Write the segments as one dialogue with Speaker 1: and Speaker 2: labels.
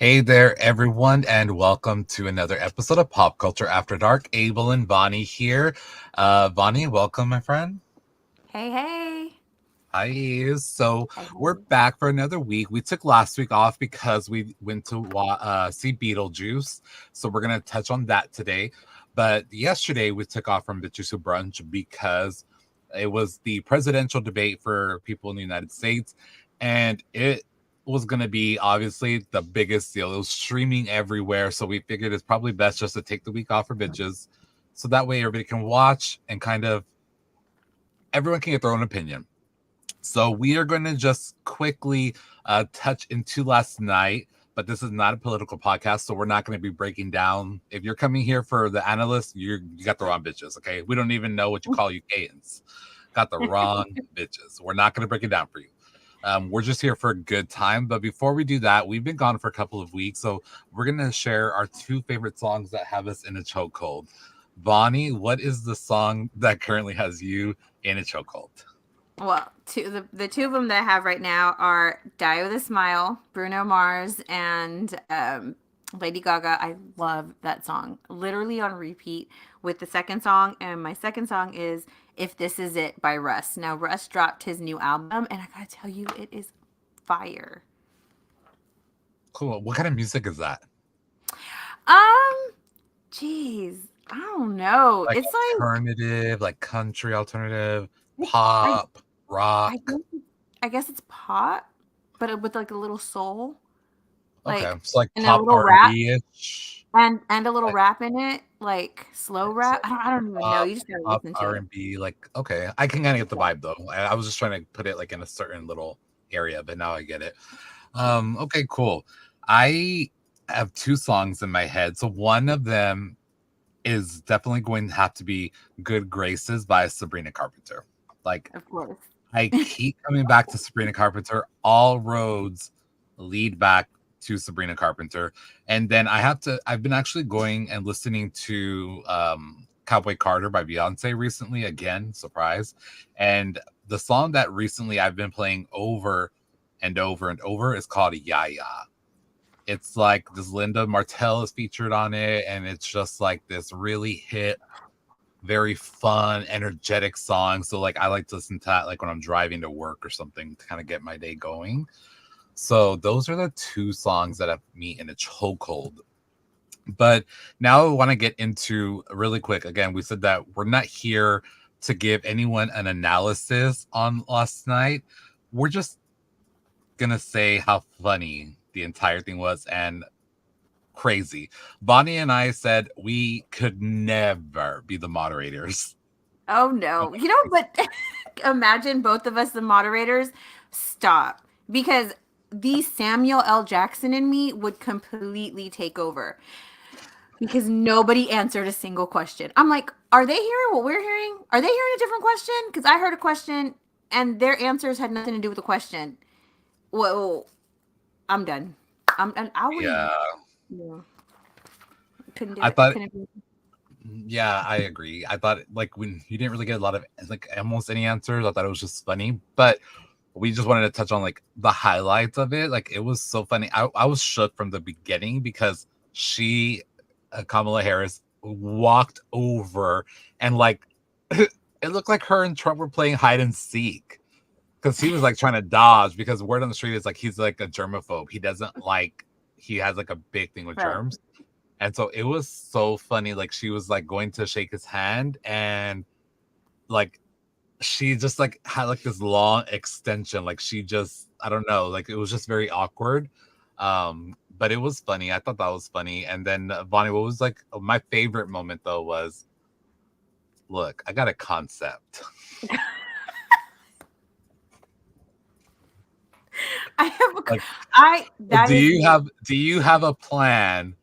Speaker 1: Hey there, everyone, and welcome to another episode of Pop Culture After Dark. Abel and Bonnie here. Bonnie, welcome, my friend.
Speaker 2: Hey, hey.
Speaker 1: Hi. So
Speaker 2: Hey,
Speaker 1: we're
Speaker 2: hey.
Speaker 1: back for another week. We took last week off because we went to see Beetlejuice. So we're gonna touch on that today. But yesterday we took off from Bitches Who Brunch because it was the presidential debate for people in the United States, and it was gonna be obviously the biggest deal. It was streaming everywhere, so we figured it's probably best just to take the week off for Bitches, so that way everybody can watch and kind of everyone can get their own opinion. So we are going to just quickly touch into last night, but this is not a political podcast, so we're not going to be breaking down. If you're coming here for the analyst, you got the wrong bitches. Okay, we don't even know what you call UKans. Got the wrong bitches. We're not going to break it down for you. We're just here for a good time. But before we do that, we've been gone for a couple of weeks, so we're going to share our two favorite songs that have us in a chokehold. Bonnie, what is the song that currently has you in a chokehold?
Speaker 2: Well, the two of them that I have right now are Die with a Smile, Bruno Mars, and Lady Gaga. I love that song. Literally on repeat with the second song. And my second song is If This Is It by Russ. Now, Russ dropped his new album, and I gotta tell you, it is fire.
Speaker 1: Cool. What kind of music is that?
Speaker 2: Um, Jeez, I don't know.
Speaker 1: Like
Speaker 2: It's like,
Speaker 1: alternative, like country alternative,
Speaker 2: I,
Speaker 1: pop,
Speaker 2: I
Speaker 1: rock.
Speaker 2: guess, I guess it's pop, but with like a little soul.
Speaker 1: Okay,
Speaker 2: Like
Speaker 1: so like
Speaker 2: and a
Speaker 1: pop
Speaker 2: little
Speaker 1: R and
Speaker 2: rap
Speaker 1: B ish,
Speaker 2: and a little
Speaker 1: like
Speaker 2: rap in it, like slow
Speaker 1: so
Speaker 2: rap. I don't even know.
Speaker 1: pop
Speaker 2: You just gotta
Speaker 1: pop
Speaker 2: listen to
Speaker 1: R
Speaker 2: it.
Speaker 1: and B. Like okay, I can kind of get the
Speaker 2: Yeah.
Speaker 1: vibe though. I was just trying to put it like in a certain little area, but now I get it. Okay, cool. I have two songs in my head. So one of them is definitely going to have to be "Good Graces" by Sabrina Carpenter. Like
Speaker 2: Of course.
Speaker 1: I keep coming back to Sabrina Carpenter. All roads lead back to Sabrina Carpenter. And then I've been actually going and listening to Cowboy Carter by Beyonce recently again, surprise. And the song that recently I've been playing over and over and over is called Yaya. It's like this Linda Martell is featured on it, and it's just like this really hit very fun, energetic song. So like I like to listen to that like when I'm driving to work or something to kind of get my day going. So those are the two songs that have me in a chokehold. But now I want to get into really quick. Again, we said that we're not here to give anyone an analysis on last night. We're just gonna say how funny the entire thing was and crazy. Bonnie and I said we could never be the moderators.
Speaker 2: Oh no. But imagine both of us the moderators. Stop. Because the Samuel L. Jackson in me would completely take over. Because nobody answered a single question. I'm like, are they hearing what we're hearing? Are they hearing a different question? Because I heard a question and their answers had nothing to do with the question. Whoa, I'm done. And I wouldn't.
Speaker 1: Yeah,
Speaker 2: Yeah, couldn't do
Speaker 1: I
Speaker 2: it.
Speaker 1: thought.
Speaker 2: Couldn't do it.
Speaker 1: Yeah, I agree. I thought like when you didn't really get a lot of like almost any answers. I thought it was just funny, but we just wanted to touch on like the highlights of it. Like it was so funny. I was shook from the beginning because Kamala Harris, walked over and like it looked like her and Trump were playing hide and seek because he was like trying to dodge because word on the street is like he's like a germaphobe. He doesn't like he has like a big thing with
Speaker 2: Right.
Speaker 1: germs. And so it was so funny. Like she was like going to shake his hand and like she just like had like this long extension. Like she just I don't know, like it was just very awkward. But it was funny. I thought that was funny. And then Bonnie, what was like my favorite moment though was look, I got a concept.
Speaker 2: I have a.
Speaker 1: Like,
Speaker 2: I that
Speaker 1: do
Speaker 2: is
Speaker 1: you
Speaker 2: me.
Speaker 1: have a plan?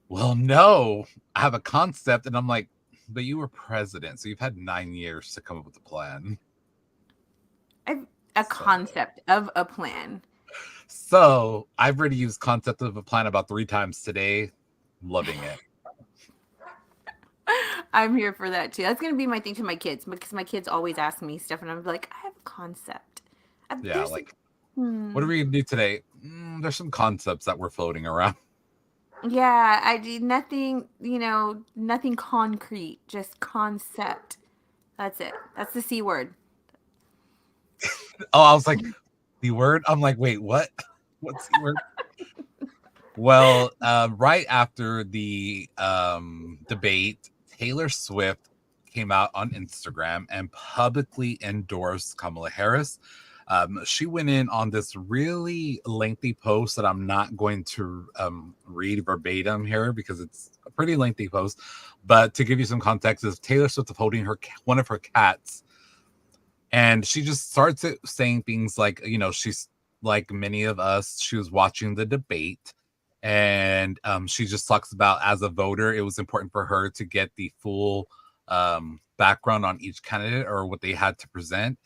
Speaker 1: Well, no, I have a concept, and I'm like, but you were president, so you've had 9 years to come up with a plan.
Speaker 2: I've a
Speaker 1: So,
Speaker 2: concept of a plan.
Speaker 1: so I've already used concept of a plan about 3 times today. Loving it.
Speaker 2: I'm here for that too. That's gonna be my thing to my kids because my kids always ask me stuff, and I'm like, I have a concept.
Speaker 1: Yeah,
Speaker 2: There's
Speaker 1: like What are
Speaker 2: Hmm.
Speaker 1: we gonna do today? There's some concepts that we're floating around.
Speaker 2: Yeah, I do nothing, nothing concrete, just concept. That's it. That's the C word.
Speaker 1: Oh, I was like, the word. I'm like, wait, what? What's the word? Well, right after the debate, Taylor Swift came out on Instagram and publicly endorsed Kamala Harris. She went in on this really lengthy post that I'm not going to read verbatim here because it's a pretty lengthy post. But to give you some context, is Taylor Swift holding one of her cats, and she just starts it saying things like, she's like many of us, she was watching the debate, and she just talks about, as a voter, it was important for her to get the full background on each candidate or what they had to present.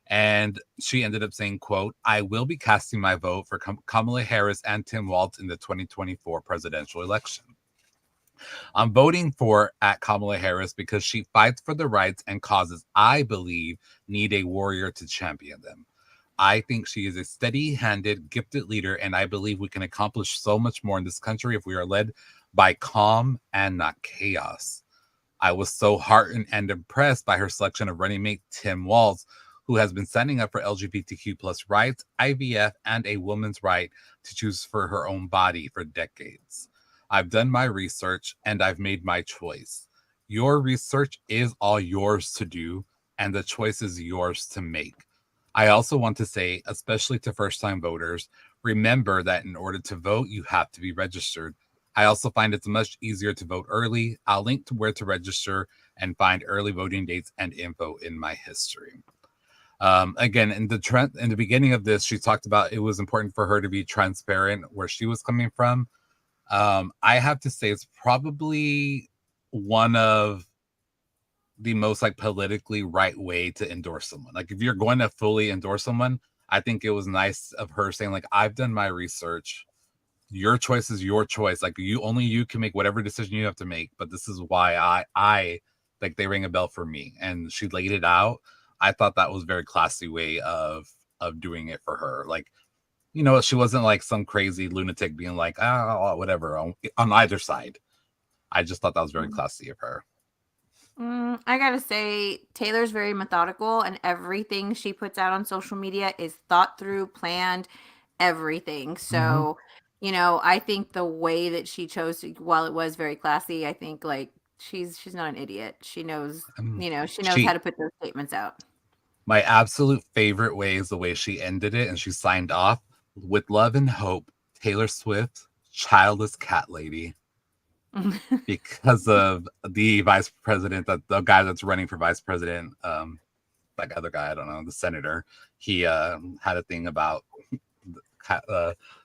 Speaker 1: And she ended up saying, quote, "I will be casting my vote for Kamala Harris and Tim Walz in the 2024 presidential election. I'm voting for at Kamala Harris because she fights for the rights and causes I believe need a warrior to champion them. I think she is a steady-handed, gifted leader, and I believe we can accomplish so much more in this country if we are led by calm and not chaos. I was so heartened and impressed by her selection of running mate Tim Walz, who has been standing up for LGBTQ plus rights, IVF, and a woman's right to choose for her own body for decades. I've done my research and I've made my choice. Your research is all yours to do, and the choice is yours to make. I also want to say, especially to first-time voters, remember that in order to vote, you have to be registered. I also find it's much easier to vote early. I'll link to where to register and find early voting dates and info in my history. Again, in the beginning of this, she talked about it was important for her to be transparent where she was coming from. I have to say it's probably one of the most like politically right way to endorse someone. Like if you're going to fully endorse someone, I think it was nice of her saying like, I've done my research. Your choice is your choice. Like you can make whatever decision you have to make, but this is why I like they ring a bell for me. And she laid it out. I thought that was a very classy way of doing it for her. Like, she wasn't like some crazy lunatic being like, whatever on either side. I just thought that was very classy of her.
Speaker 2: I gotta say, Taylor's very methodical, and everything she puts out on social media is thought through, planned, everything.
Speaker 1: Mm-hmm.
Speaker 2: So, I think the way that she chose to, while it was very classy, I think like she's not an idiot. She knows, she knows how
Speaker 1: She
Speaker 2: to put those statements out.
Speaker 1: My absolute favorite way is the way she ended it, and she signed off with love and hope. Taylor Swift, childless cat lady, because of the vice president, that the guy that's running for vice president, that other guy, I don't know, the senator, he had a thing about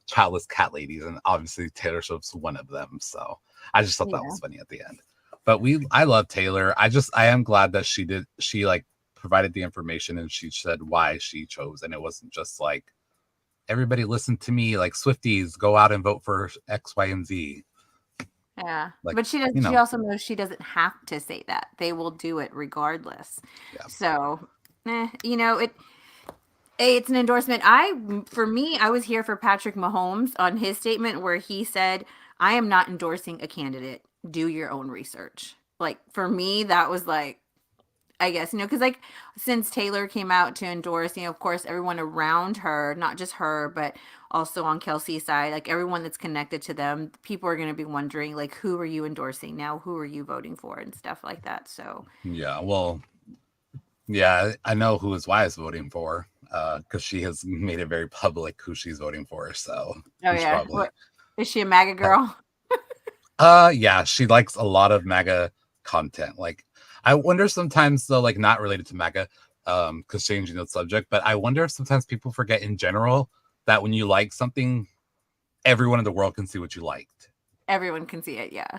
Speaker 1: childless cat ladies, and obviously Taylor Swift's one of them. So I just thought that
Speaker 2: Yeah.
Speaker 1: was funny at the end. But I love Taylor. I am glad that she like provided the information and she said why she chose, and it wasn't just like everybody listen to me, like Swifties go out and vote for X, Y, and Z.
Speaker 2: Yeah.
Speaker 1: Like,
Speaker 2: But she also knows she doesn't have to say that. They will do it regardless.
Speaker 1: yeah.
Speaker 2: So, it's an endorsement. For me, I was here for Patrick Mahomes on his statement where he said, "I am not endorsing a candidate. Do your own research." Like for me, that was like, I guess, because like since Taylor came out to endorse, of course, everyone around her, not just her, but also on Kelsey's side, like everyone that's connected to them, people are going to be wondering, like, who are you endorsing now? Who are you voting for and stuff like that. So,
Speaker 1: Yeah, well, yeah, I know who his wife is voting for, because she has made it very public who she's voting for. So
Speaker 2: oh
Speaker 1: he's
Speaker 2: yeah,
Speaker 1: probably
Speaker 2: what is she a MAGA girl?
Speaker 1: yeah, she likes a lot of MAGA content. Like, I wonder sometimes though, like not related to MAGA, because changing the subject, but I wonder if sometimes people forget in general that when you like something, everyone in the world can see what you liked.
Speaker 2: Everyone can see it. Yeah.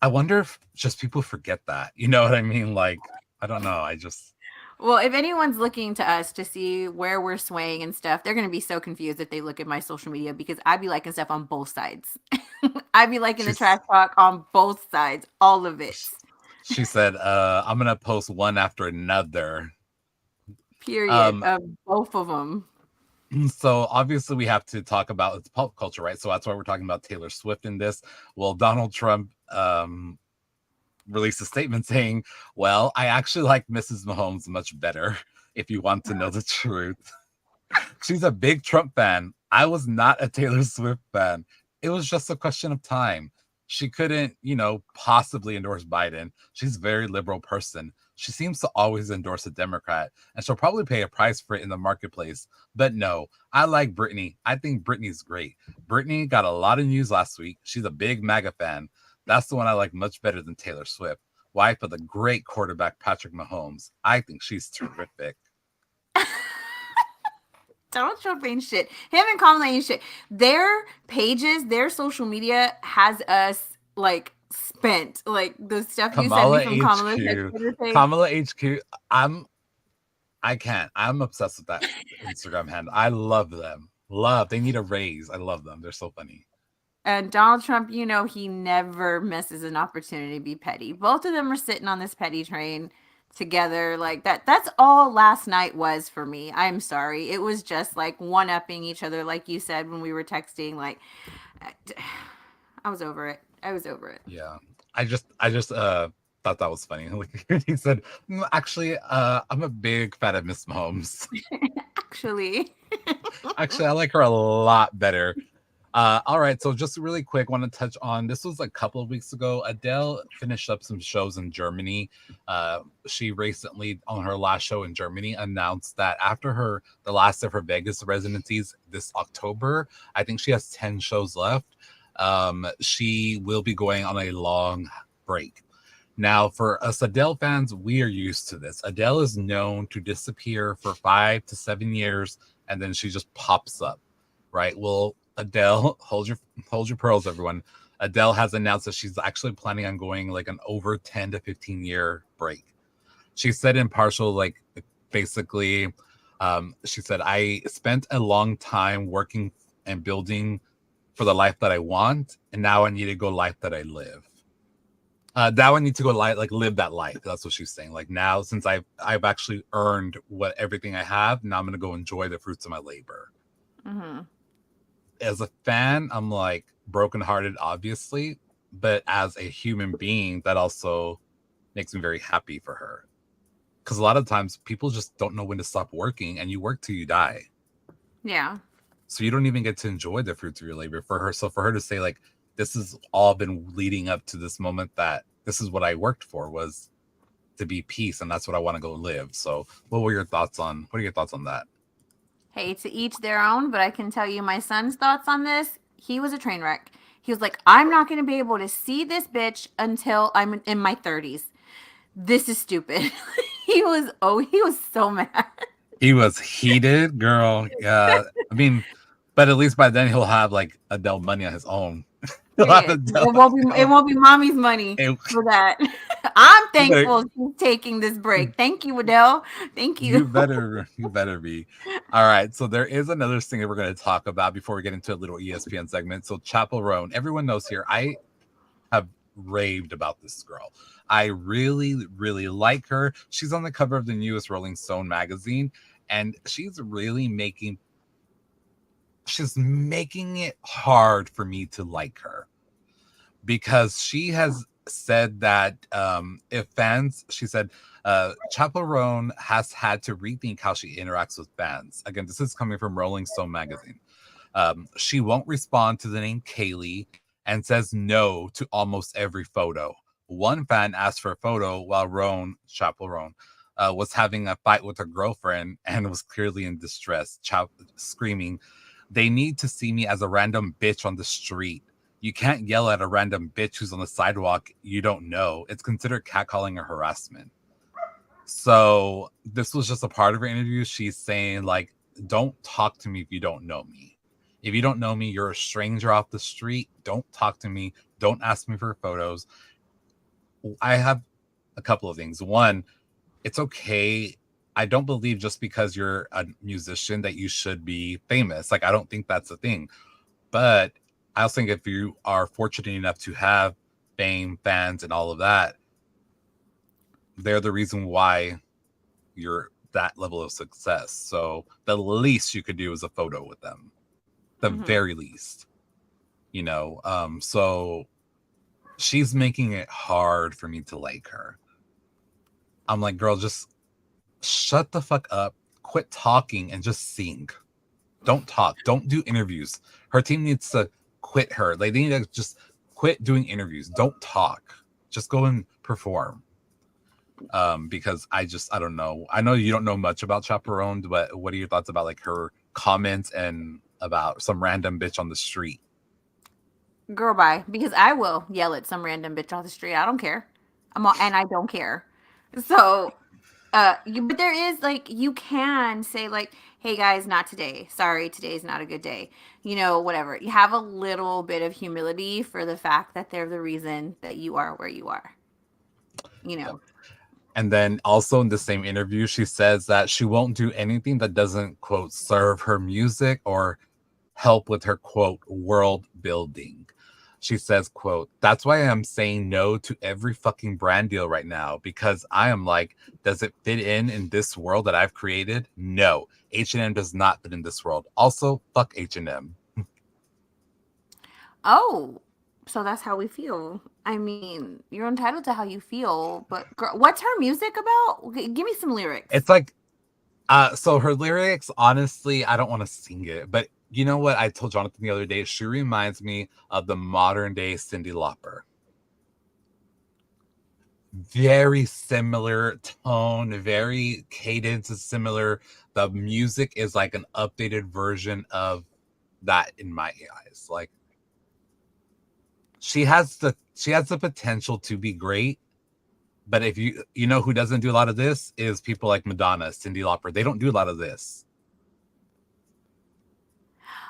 Speaker 1: I wonder if just people forget that. You know what I mean? Like, I don't know. I just
Speaker 2: Well, if anyone's looking to us to see where we're swaying and stuff, they're going to be so confused if they look at my social media because I'd be liking stuff on both sides. I'd be liking the
Speaker 1: she's
Speaker 2: trash talk on both sides, all of it.
Speaker 1: she said, I'm gonna post one after another.
Speaker 2: Period.
Speaker 1: Um,
Speaker 2: Of both of them.
Speaker 1: So obviously we have to talk about it's pop culture, right? So that's why we're talking about Taylor Swift in this. Well, Donald Trump released a statement saying, "Well, I actually like Mrs. Mahomes much better. If you want to know the truth." She's a big Trump fan. I was not a Taylor Swift fan. It was just a question of time. She couldn't, possibly endorse Biden. She's a very liberal person. She seems to always endorse a Democrat, and she'll probably pay a price for it in the marketplace. But no, I like Britney. I think Britney's great. Britney got a lot of news last week. She's a big MAGA fan. That's the one I like much better than Taylor Swift. Wife of the great quarterback Patrick Mahomes. I think she's terrific.
Speaker 2: Donald Trump ain't shit. Him and Kamala ain't shit. Their pages, their social media has us like spent. Like the stuff you sent
Speaker 1: Kamala
Speaker 2: me from Kamala's
Speaker 1: HQ.
Speaker 2: Twitter page.
Speaker 1: Kamala HQ. I can't. I'm obsessed with that Instagram handle. I love them. They need a raise. I love them. They're so funny.
Speaker 2: And Donald Trump, he never misses an opportunity to be petty. Both of them are sitting on this petty train together like that. That's all last night was for me. I'm sorry. It was just like one-upping each other, like you said when we were texting. Like, I was over it.
Speaker 1: Yeah. I just thought that was funny. Like he said, actually, I'm a big fan of Miss Mahomes.
Speaker 2: Actually,
Speaker 1: I like her a lot better. All right, so just really quick, want to touch on this was a couple of weeks ago. Adele finished up some shows in Germany. She recently, on her last show in Germany, announced that after the last of her Vegas residencies this October, I think she has 10 shows left. She will be going on a long break. Now, for us Adele fans, we are used to this. Adele is known to disappear for 5 to 7 years, and then she just pops up, right? Well, Adele, hold your pearls, everyone. Adele has announced that she's actually planning on going like an over 10 to 15 year break. She said in partial, like basically, she said, I spent a long time working and building for the life that I want, and now I need to go life that I live. Now I need to go live that life. That's what she's saying. Like now, since I've actually earned everything I have, now I'm gonna go enjoy the fruits of my labor.
Speaker 2: mm-hmm.
Speaker 1: As a fan, I'm like brokenhearted, obviously, but as a human being, that also makes me very happy for her. Because a lot of times people just don't know when to stop working, and you work till you die.
Speaker 2: Yeah.
Speaker 1: So you don't even get to enjoy the fruits of your labor. For her to say like, this has all been leading up to this moment that this is what I worked for, was to be peace, and that's what I want to go live. So what are your thoughts on that?
Speaker 2: Hey, to each their own, but I can tell you my son's thoughts on this. He was a train wreck. He was like, I'm not going to be able to see this bitch until I'm in my 30s. This is stupid. He was so mad.
Speaker 1: He was heated, girl. Yeah. I mean, but at least by then he'll have like Adele money on his own.
Speaker 2: It won't be mommy's money for that. I'm thankful she's taking this break. Thank you, Adele. Thank you.
Speaker 1: You better be. All right. So there is another thing that we're going to talk about before we get into a little ESPN segment. So Chappell Roan, everyone knows here, I have raved about this girl. I really, really like her. She's on the cover of the newest Rolling Stone magazine, and she's really making it hard for me to like her, because she has said that she said Chappell Roan has had to rethink how she interacts with fans. Again, this is coming from Rolling Stone magazine. She won't respond to the name Kaylee and says no to almost every photo. One fan asked for a photo while Chappell Roan was having a fight with her girlfriend and was clearly in distress, screaming, "They need to see me as a random bitch on the street. You can't yell at a random bitch who's on the sidewalk you don't know. It's considered catcalling or harassment." So this was just a part of her interview. She's saying, like, don't talk to me if you don't know me. If you don't know me, you're a stranger off the street. Don't talk to me. Don't ask me for photos. I have a couple of things. One, it's okay. I don't believe just because you're a musician that you should be famous. Like, I don't think that's a thing. But I also think if you are fortunate enough to have fame, fans, and all of that, they're the reason why you're that level of success. So the least you could do is a photo with them, the very least, you know. So she's making it hard for me to like her. I'm like, girl, just shut the fuck up, quit talking, and just sing. Don't talk. Don't do interviews. Her team needs to quit her. Like, they need to just quit doing interviews. Don't talk. Just go and perform. Because I don't know. I know you don't know much about Chaperoned, but what are your thoughts about like her comments and about some random bitch on the street?
Speaker 2: Girl, bye. Because I will yell at some random bitch on the street. I don't care. And I don't care. So, but there is like, you can say like, hey guys, not today. Sorry, today's not a good day. You know, whatever. You have a little bit of humility for the fact that they're the reason that you are where you are. You know.
Speaker 1: And then also in the same interview, she says that she won't do anything that doesn't, quote, serve her music or help with her, quote, world building. She says, quote, that's why I'm saying no to every fucking brand deal right now, because I am like, does it fit in this world that I've created? No, H&M does not fit in this world. Also, fuck H&M.
Speaker 2: Oh, so that's how we feel. I mean, you're entitled to how you feel, but girl, what's her music about? Give me some lyrics.
Speaker 1: It's like, so her lyrics, honestly, I don't want to sing it, but you know what? I told Jonathan the other day, she reminds me of the modern day Cyndi Lauper. Very similar tone, very cadence is similar. The music is like an updated version of that in my eyes. Like, she has the potential to be great, but if you know who doesn't do a lot of this is people like Madonna, Cyndi Lauper. They don't do a lot of this.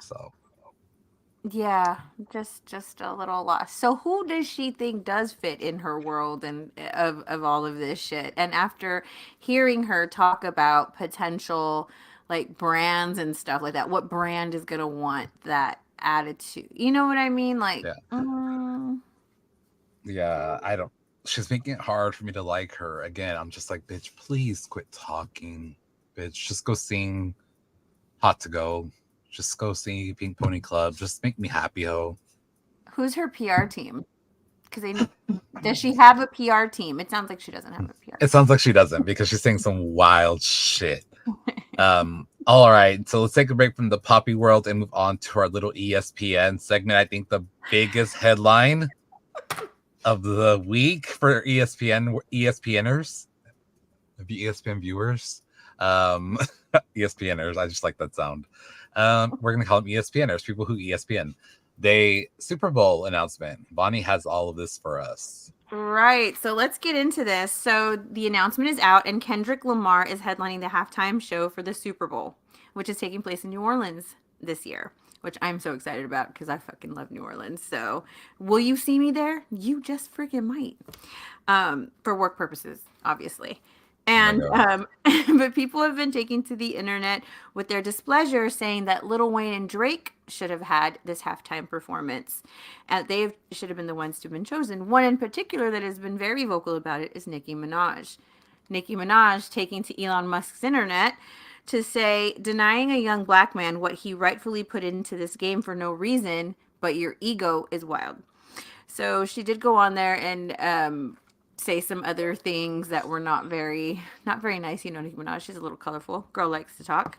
Speaker 1: So
Speaker 2: yeah, just a little lost. So who does she think does fit in her world and of all of this shit? And after hearing her talk about potential like brands and stuff like that, what brand is gonna want that attitude? You know what I mean? Like,
Speaker 1: yeah, I don't. She's making it hard for me to like her. Again, I'm just like, bitch, please quit talking. Bitch, just go sing Hot to Go. Just go sing Pink Pony Club. Just make me happy, ho.
Speaker 2: Who's her PR team? Because does she have a PR team? It sounds like she doesn't have a PR.
Speaker 1: It sounds like she doesn't, because she's saying some wild shit. All right, so let's take a break from the poppy world and move on to our little ESPN segment. I think the biggest headline of the week for ESPNers, ESPN viewers, ESPNers. I just like that sound. We're gonna call them ESPNers, people who ESPN. Super Bowl announcement. Bonnie has all of this for us.
Speaker 2: Right. So let's get into this. So the announcement is out, and Kendrick Lamar is headlining the halftime show for the Super Bowl, which is taking place in New Orleans this year, which I'm so excited about because I fucking love New Orleans. So will you see me there? You just freaking might. For work purposes, obviously. And but people have been taking to the internet with their displeasure, saying that Lil Wayne and Drake should have had this halftime performance. They should have been the ones to have been chosen. One in particular that has been very vocal about it is Nicki Minaj. Nicki Minaj taking to Elon Musk's internet to say, denying a young black man what he rightfully put into this game for no reason, but your ego is wild. So she did go on there and say some other things that were not very nice. You know, Nicki Minaj, she's a little colorful. Girl likes to talk.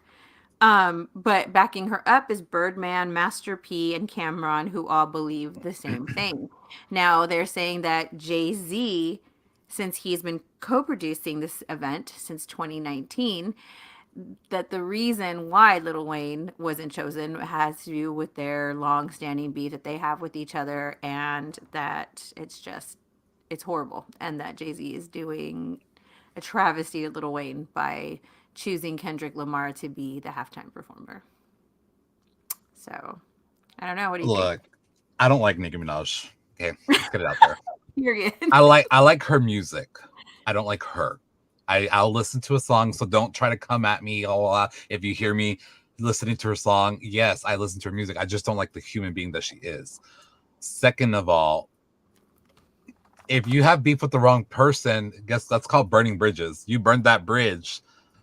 Speaker 2: But backing her up is Birdman, Master P, and Cameron, who all believe the same thing. Now they're saying that Jay-Z, since he's been co-producing this event since 2019, that the reason why Lil Wayne wasn't chosen has to do with their long-standing beef that they have with each other, and that it's horrible, and that Jay-Z is doing a travesty of Lil Wayne by choosing Kendrick Lamar to be the halftime performer. So, I don't know. What do you think?
Speaker 1: Look, I don't like Nicki Minaj. Okay, let's get it out there.
Speaker 2: Period.
Speaker 1: I like her music. I don't like her. I'll listen to a song, so don't try to come at me. If you hear me listening to her song, yes, I listen to her music. I just don't like the human being that she is. Second of all, if you have beef with the wrong person, guess that's called burning bridges. You burned that bridge.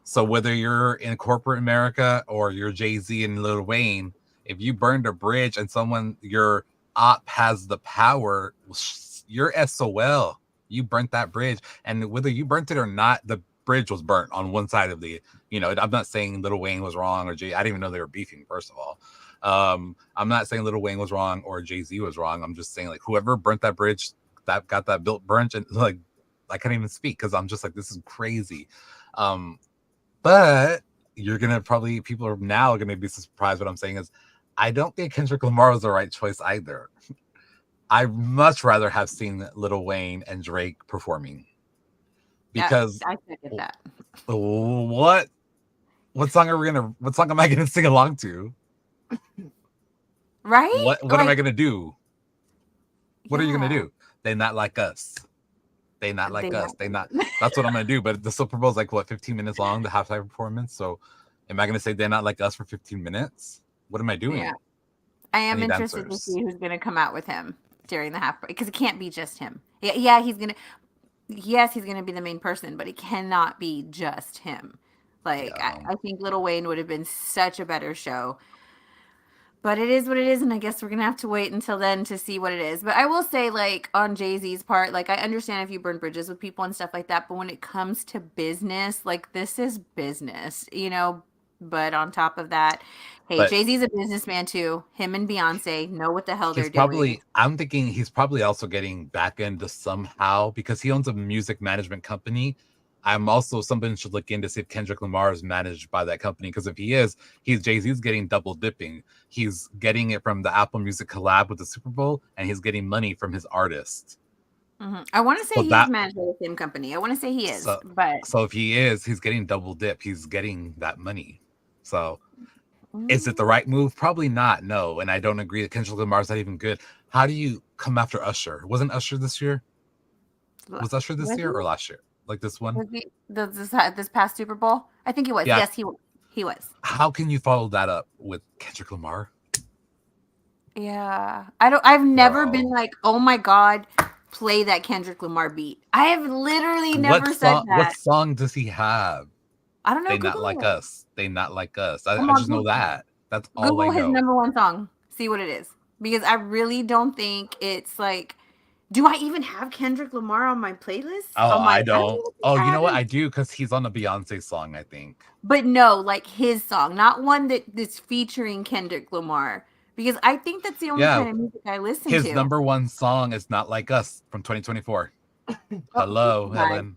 Speaker 1: So whether you're in corporate America or you're Jay-Z and Lil Wayne, if you burned a bridge and your op has the power, you're SOL. You burnt that bridge. And whether you burnt it or not, the bridge was burnt on one side of the, I'm not saying Lil Wayne was wrong or Jay. I didn't even know they were beefing, first of all. I'm not saying Lil Wayne was wrong or Jay-Z was wrong. I'm just saying, like, whoever burnt that bridge, that got that built burnt, and like, I can't even speak because I'm just like, this is crazy. But people are now gonna be surprised. What I'm saying is, I don't think Kendrick Lamar was the right choice either. I much rather have seen Lil Wayne and Drake performing, because
Speaker 2: I second that.
Speaker 1: What song am I gonna sing along to?
Speaker 2: Right?
Speaker 1: What am I gonna do? What are you gonna do? They not like us. They not like us. They not. That's what I'm gonna do. But the Super Bowl is like, what, 15 minutes long, the halftime performance. So, am I gonna say they're not like us for 15 minutes? What am I doing?
Speaker 2: Yeah. I am interested to see who's gonna come out with him during the half break, because it can't be just him. Yeah, he's gonna be the main person, but it cannot be just him. Like, yeah. I think Lil Wayne would have been such a better show. But it is what it is, and I guess we're going to have to wait until then to see what it is. But I will say, like, on Jay-Z's part, like, I understand if you burn bridges with people and stuff like that, but when it comes to business, like, this is business, But on top of that, Jay-Z's a businessman too. Him and Beyonce know what the hell they're doing.
Speaker 1: I'm thinking he's probably also getting back into somehow, because he owns a music management company. I'm also, somebody should look in to see if Kendrick Lamar is managed by that company, because if he is, Jay-Z's getting double dipping. He's getting it from the Apple Music collab with the Super Bowl, and he's getting money from his artist.
Speaker 2: Mm-hmm. I want to say he's managed by the same company. I want to say he is,
Speaker 1: so if he is, he's getting double dip. He's getting that money. So is it the right move? Probably not. No, and I don't agree that Kendrick Lamar's not even good. How do you come after Usher? Wasn't Usher this year? Was Usher this year or last year? Like this one?
Speaker 2: This past Super Bowl? I think he was. Yeah. Yes, he was.
Speaker 1: How can you follow that up with Kendrick Lamar?
Speaker 2: Yeah. I've never been like, oh my God, play that Kendrick Lamar beat. I have literally never said that.
Speaker 1: What song does he have?
Speaker 2: I don't know.
Speaker 1: They not like us. They not like us. I just know that. That's all
Speaker 2: Google
Speaker 1: I know.
Speaker 2: His number one song. See what it is. Because I really don't think it's like, do I even have Kendrick Lamar on my playlist?
Speaker 1: Oh, I don't. Oh, you know what? I do, because he's on a Beyonce song, I think.
Speaker 2: But no, like his song, not one that's featuring Kendrick Lamar. Because I think that's the only kind of music I listen to.
Speaker 1: His number one song is Not Like Us from 2024. Hello, Helen.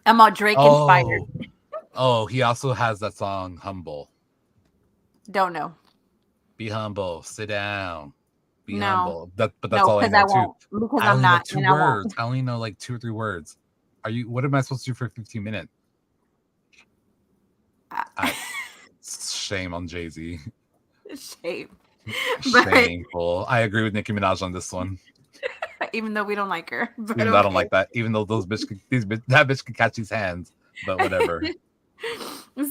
Speaker 2: I'm all Drake inspired.
Speaker 1: Oh, he also has that song, Humble.
Speaker 2: Don't know.
Speaker 1: Be humble. Sit down. Be humble. But that's all I know too.
Speaker 2: Because I'm not.
Speaker 1: Two words. I only know like 2 or 3 words. What am I supposed to do for 15 minutes? Shame on Jay-Z.
Speaker 2: Shame.
Speaker 1: Shameful. I agree with Nicki Minaj on this one.
Speaker 2: Even though we don't like her.
Speaker 1: Even though I don't like that. Even though that bitch can catch these hands. But whatever.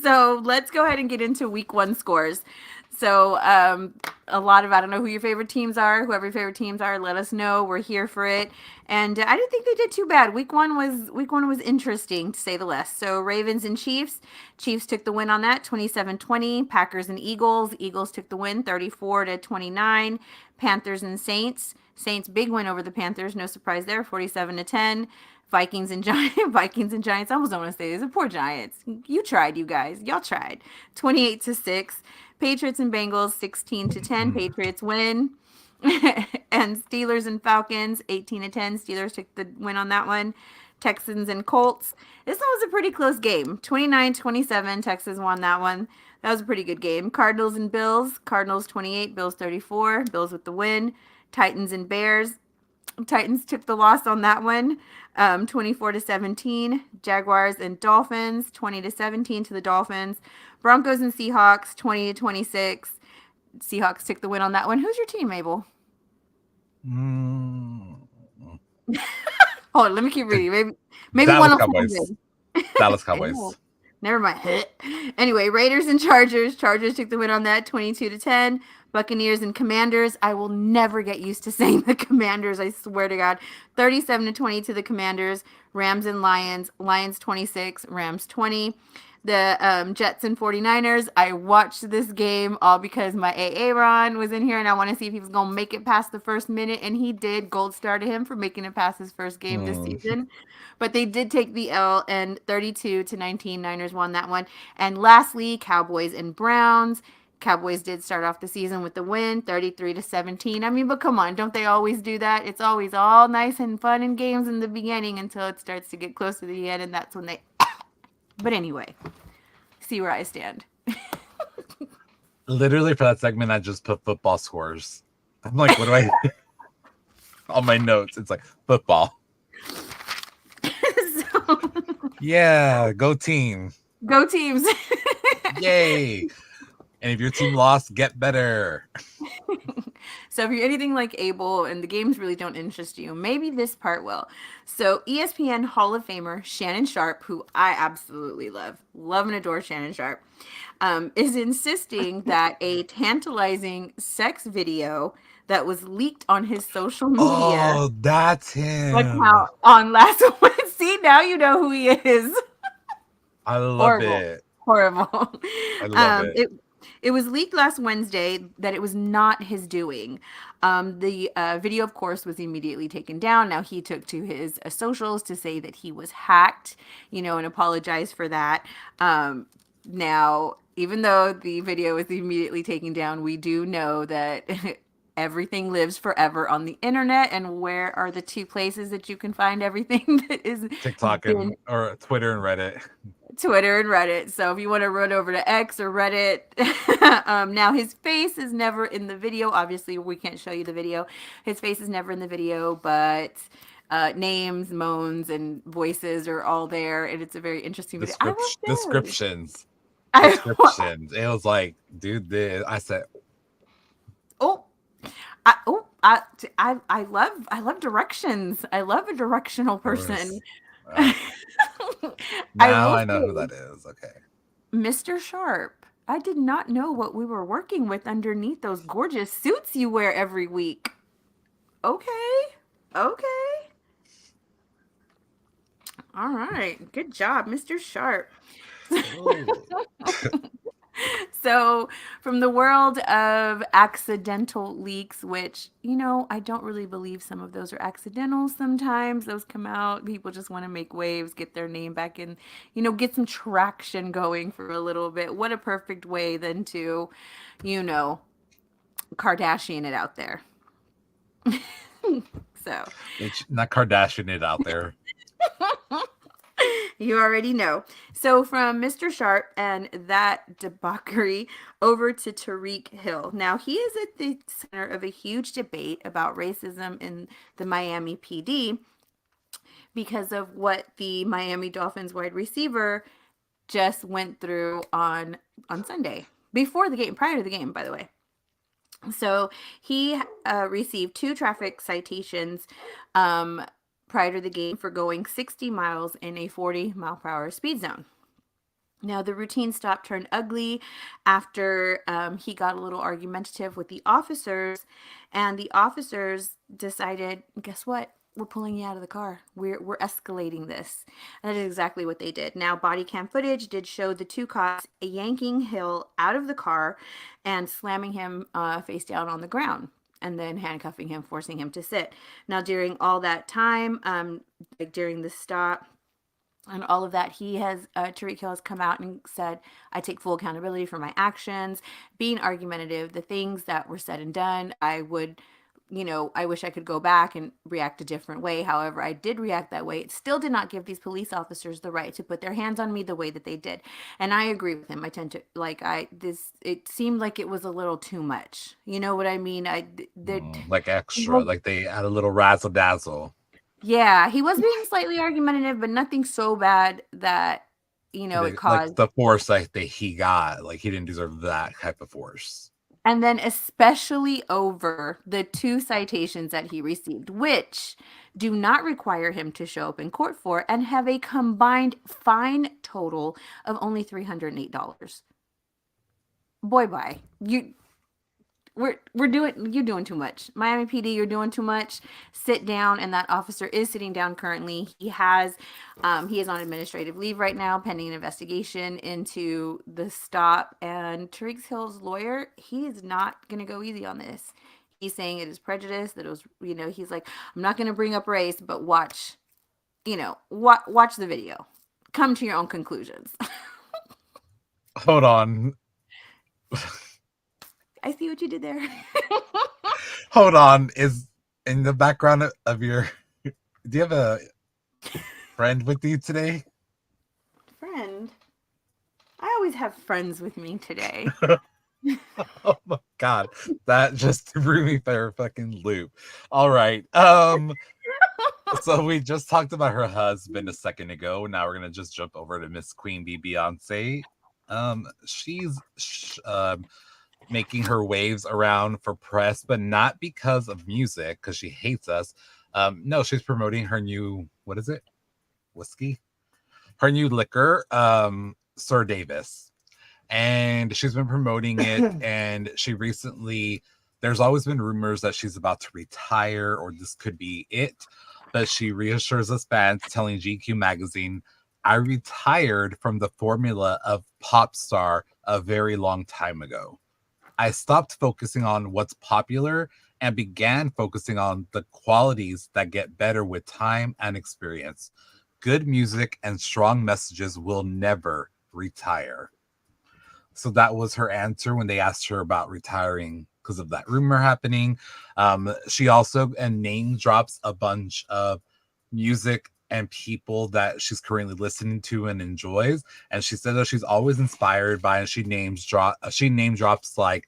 Speaker 2: So let's go ahead and get into week 1 scores. So a lot of, I don't know who your favorite teams are. Whoever your favorite teams are, let us know. We're here for it. And I didn't think they did too bad. Week one was interesting, to say the least. So Ravens and Chiefs. Chiefs took the win on that, 27-20. Packers and Eagles. Eagles took the win, 34-29. Panthers and Saints. Saints big win over the Panthers. No surprise there, 47-10. Vikings and Giants. I almost don't want to say this. The poor Giants. You tried, you guys. Y'all tried. 28-6. Patriots and Bengals, 16-10. Patriots win. And Steelers and Falcons, 18-10. Steelers took the win on that one. Texans and Colts. This one was a pretty close game. 29-27. Texas won that one. That was a pretty good game. Cardinals and Bills. Cardinals 28, Bills 34. Bills with the win. Titans and Bears. Titans took the loss on that one, 24-17. Jaguars and Dolphins, 20-17 to the Dolphins. Broncos and Seahawks, 20-26. Seahawks took the win on that one. Who's your team, Mabel? Hold on, let me keep reading. Maybe
Speaker 1: Dallas
Speaker 2: one
Speaker 1: Cowboys. Dallas Cowboys.
Speaker 2: Never mind. Anyway, Raiders and Chargers. Chargers took the win on that, 22-10. Buccaneers and Commanders. I will never get used to saying the Commanders. I swear to God. 37-20 to the Commanders. Rams and Lions. Lions 26, Rams 20. The Jets and 49ers. I watched this game all because my Ron was in here and I want to see if he was going to make it past the first minute. And he did. Gold star to him for making it past his first game this
Speaker 1: Hmm.
Speaker 2: season. But they did take the L, and 32-19, Niners won that one. And lastly, Cowboys and Browns. Cowboys did start off the season with the win, 33-17. I mean, but come on, don't they always do that? It's always all nice and fun and games in the beginning until it starts to get close to the end, and that's when they. But anyway, see where I stand.
Speaker 1: Literally for that segment, I just put football scores. I'm like, what do I? On my notes, it's like football.
Speaker 2: So,
Speaker 1: Yeah, go team.
Speaker 2: go teams.
Speaker 1: Yay. And if your team lost, get better.
Speaker 2: So if you're anything like Abel and the games really don't interest you, maybe this part will. So ESPN Hall of Famer Shannon Sharp, who I absolutely love and adore Shannon Sharp, is insisting that a tantalizing sex video that was leaked on his social media
Speaker 1: Oh, that's him.
Speaker 2: account on last Wednesday. See, now you know who he is.
Speaker 1: I love
Speaker 2: Horrible.
Speaker 1: it.
Speaker 2: Horrible.
Speaker 1: I love it.
Speaker 2: It was leaked last Wednesday that it was not his doing. The video, of course, was immediately taken down. Now he took to his socials to say that he was hacked, and apologize for that. Now, even though the video was immediately taken down, we do know that everything lives forever on the internet. And where are the two places that you can find everything that is
Speaker 1: TikTok
Speaker 2: been
Speaker 1: or Twitter and Reddit.
Speaker 2: Twitter and Reddit. So if you want to run over to X or Reddit, now his face is never in the video. Obviously, we can't show you the video. His face is never in the video, but names, moans, and voices are all there, and it's a very interesting video.
Speaker 1: Descriptions.
Speaker 2: I
Speaker 1: Descriptions. It was like, dude, I said,
Speaker 2: I love directions. I love a directional person.
Speaker 1: Now I know who that is. Okay.
Speaker 2: Mr. Sharp, I did not know what we were working with underneath those gorgeous suits you wear every week. Okay. All right. Good job, Mr. Sharp. So, from the world of accidental leaks, which, I don't really believe some of those are accidental sometimes. Those come out. People just want to make waves, get their name back in, get some traction going for a little bit. What a perfect way then to, Kardashian it out there. So,
Speaker 1: it's not Kardashian it out there.
Speaker 2: You already know. So from Mr. Sharp and that debauchery over to Tariq Hill. Now, he is at the center of a huge debate about racism in the Miami PD because of what the Miami Dolphins wide receiver just went through on Sunday, before the game, prior to the game, by the way. So he received 2 traffic citations prior to the game for going 60 miles in a 40-mile-per-hour speed zone. Now, the routine stop turned ugly after he got a little argumentative with the officers, and the officers decided, guess what? We're pulling you out of the car. We're escalating this. And that is exactly what they did. Now, body cam footage did show the 2 cops yanking Hill out of the car and slamming him face down on the ground, and then handcuffing him, forcing him to sit. Now, during all that time, during the stop and all of that, he has, Tariq Hill has come out and said, I take full accountability for my actions, being argumentative, the things that were said and done. I would, I wish I could go back and react a different way. However, I did react that way. It still did not give these police officers the right to put their hands on me the way that they did. And I agree with him. I tend to it seemed like it was a little too much. You know what I mean?
Speaker 1: Like extra, like they had a little razzle dazzle.
Speaker 2: Yeah, he was being slightly argumentative, but nothing so bad that, it caused
Speaker 1: like the force that he got. Like he didn't deserve that type of force.
Speaker 2: And then especially over the 2 citations that he received, which do not require him to show up in court for and have a combined fine total of only $308. Boy, bye. You're doing too much. Miami PD, you're doing too much. Sit down, and that officer is sitting down currently. He is on administrative leave right now, pending an investigation into the stop. And Tariq Hill's lawyer, he is not gonna go easy on this. He's saying it is prejudice, that it was, he's like, I'm not gonna bring up race, but watch, watch the video. Come to your own conclusions.
Speaker 1: Hold on.
Speaker 2: I see what you did there.
Speaker 1: Hold on. Is in the background of your do you have a friend with you today?
Speaker 2: Friend? I always have friends with me today.
Speaker 1: Oh my god. That just threw me for a fucking loop. All right. So we just talked about her husband a second ago. Now we're gonna just jump over to Miss Queen Bee Beyonce. She's making her waves around for press, but not because of music, because she hates us. No, she's promoting her new, what is it? Whiskey? Her new liquor, Sir Davis. And she's been promoting it. And she recently, there's always been rumors that she's about to retire or this could be it. But she reassures us fans, telling GQ magazine, I retired from the formula of pop star a very long time ago. I stopped focusing on what's popular and began focusing on the qualities that get better with time and experience. Good music and strong messages will never retire. So that was her answer when they asked her about retiring because of that rumor happening. She also name drops a bunch of music and people that she's currently listening to and enjoys. And she said that she's always inspired by, and she name drops like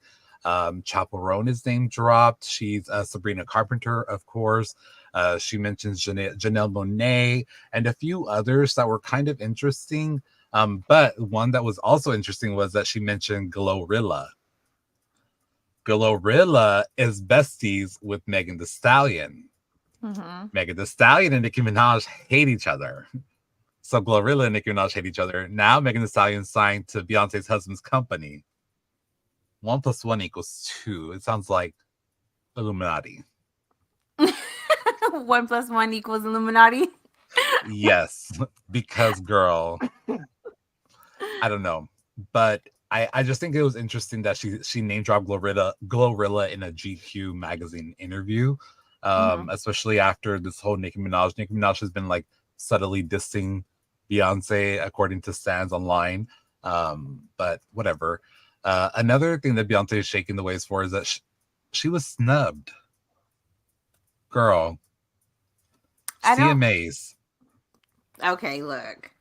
Speaker 1: Chappell Roan is name dropped. She's Sabrina Carpenter, of course. She mentions Janelle Monáe and a few others that were kind of interesting. But one that was also interesting was that she mentioned Glorilla. Glorilla is besties with Megan Thee Stallion. Mm-hmm. Megan Thee Stallion and Nicki Minaj hate each other. So Glorilla and Nicki Minaj hate each other. Now Megan Thee Stallion signed to Beyonce's husband's company. 1 + 1 = 2. It sounds like Illuminati.
Speaker 2: 1 + 1 = Illuminati.
Speaker 1: Yes, because girl, I don't know, but I just think it was interesting that she name dropped Glorilla in a GQ magazine interview, especially after this whole Nicki Minaj. Nicki Minaj has been like subtly dissing Beyonce according to stands online, but whatever. Another thing that Beyonce is shaking the waves for is that she was snubbed. Girl, CMAs.
Speaker 2: Okay, look.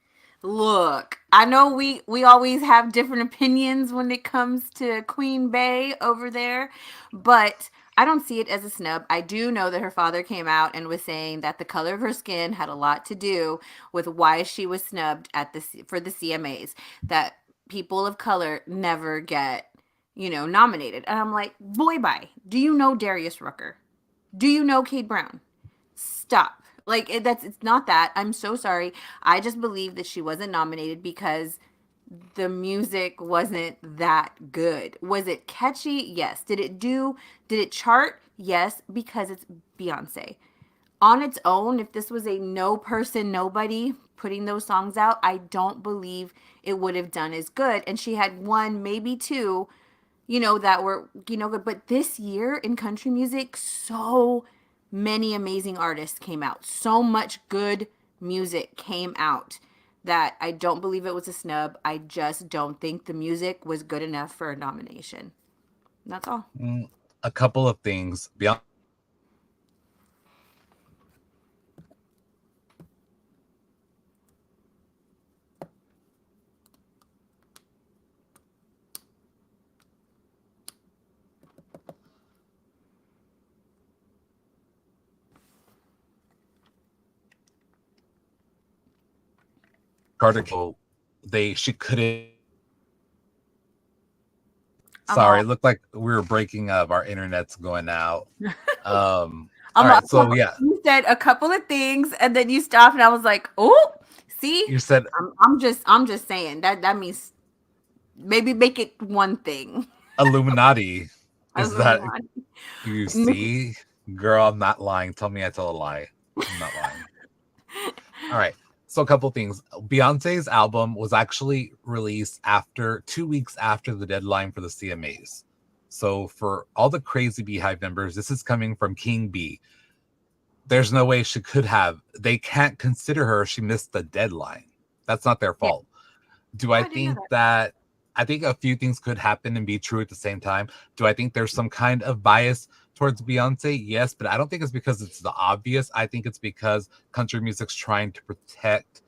Speaker 2: I know we always have different opinions when it comes to Queen Bey over there, but I don't see it as a snub. I do know that her father came out and was saying that the color of her skin had a lot to do with why she was snubbed for the CMAs. That people of color never get, nominated. And I'm like, boy, bye. Do you know Darius Rucker? Do you know Cade Brown? Stop. Like, it's not that. I'm so sorry. I just believe that she wasn't nominated because the music wasn't that good. Was it catchy? Yes. Did it chart? Yes, because it's Beyonce. On its own, if this was a nobody putting those songs out, I don't believe it would have done as good. And she had one, maybe two, that were, good. But this year in country music, so many amazing artists came out. So much good music came out that I don't believe it was a snub. I just don't think the music was good enough for a nomination. That's all.
Speaker 1: A couple of things. Beyonce. Article, she couldn't. Sorry, it looked like we were breaking up. Our internet's going out. All right, so yeah,
Speaker 2: you said a couple of things and then you stopped, and I was like, "Oh, see."
Speaker 1: You said
Speaker 2: I'm just saying that means maybe make it one thing.
Speaker 1: Illuminati.
Speaker 2: I was
Speaker 1: Is that
Speaker 2: moving on.
Speaker 1: you see, girl? I'm not lying. Tell me I tell a lie. I'm not lying. All right. So a couple things. Beyonce's album was actually released after 2 weeks after the deadline for the CMAs. So for all the crazy Beehive members, this is coming from King B. There's no way she could have. They can't consider her. She missed the deadline. That's not their
Speaker 2: Yeah.
Speaker 1: fault. Do
Speaker 2: Oh,
Speaker 1: I
Speaker 2: I didn't know
Speaker 1: think that? I think a few things could happen and be true at the same time. Do I think there's some kind of bias towards Beyonce? Yes, but I don't think it's because it's the obvious. I think it's because country music's trying to protect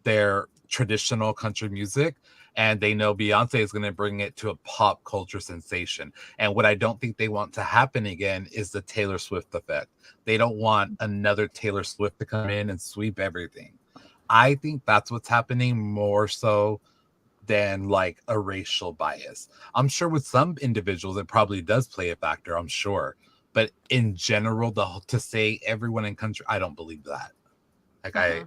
Speaker 1: their traditional country music, and they know Beyonce is going to bring it to a pop culture sensation. And what I don't think they want to happen again is the Taylor Swift effect. They don't want another Taylor Swift to come in and sweep everything. I think that's what's happening more so than like a racial bias. I'm sure with some individuals it probably does play a factor, I'm sure. But in general, to say everyone in country, I don't believe that. Like I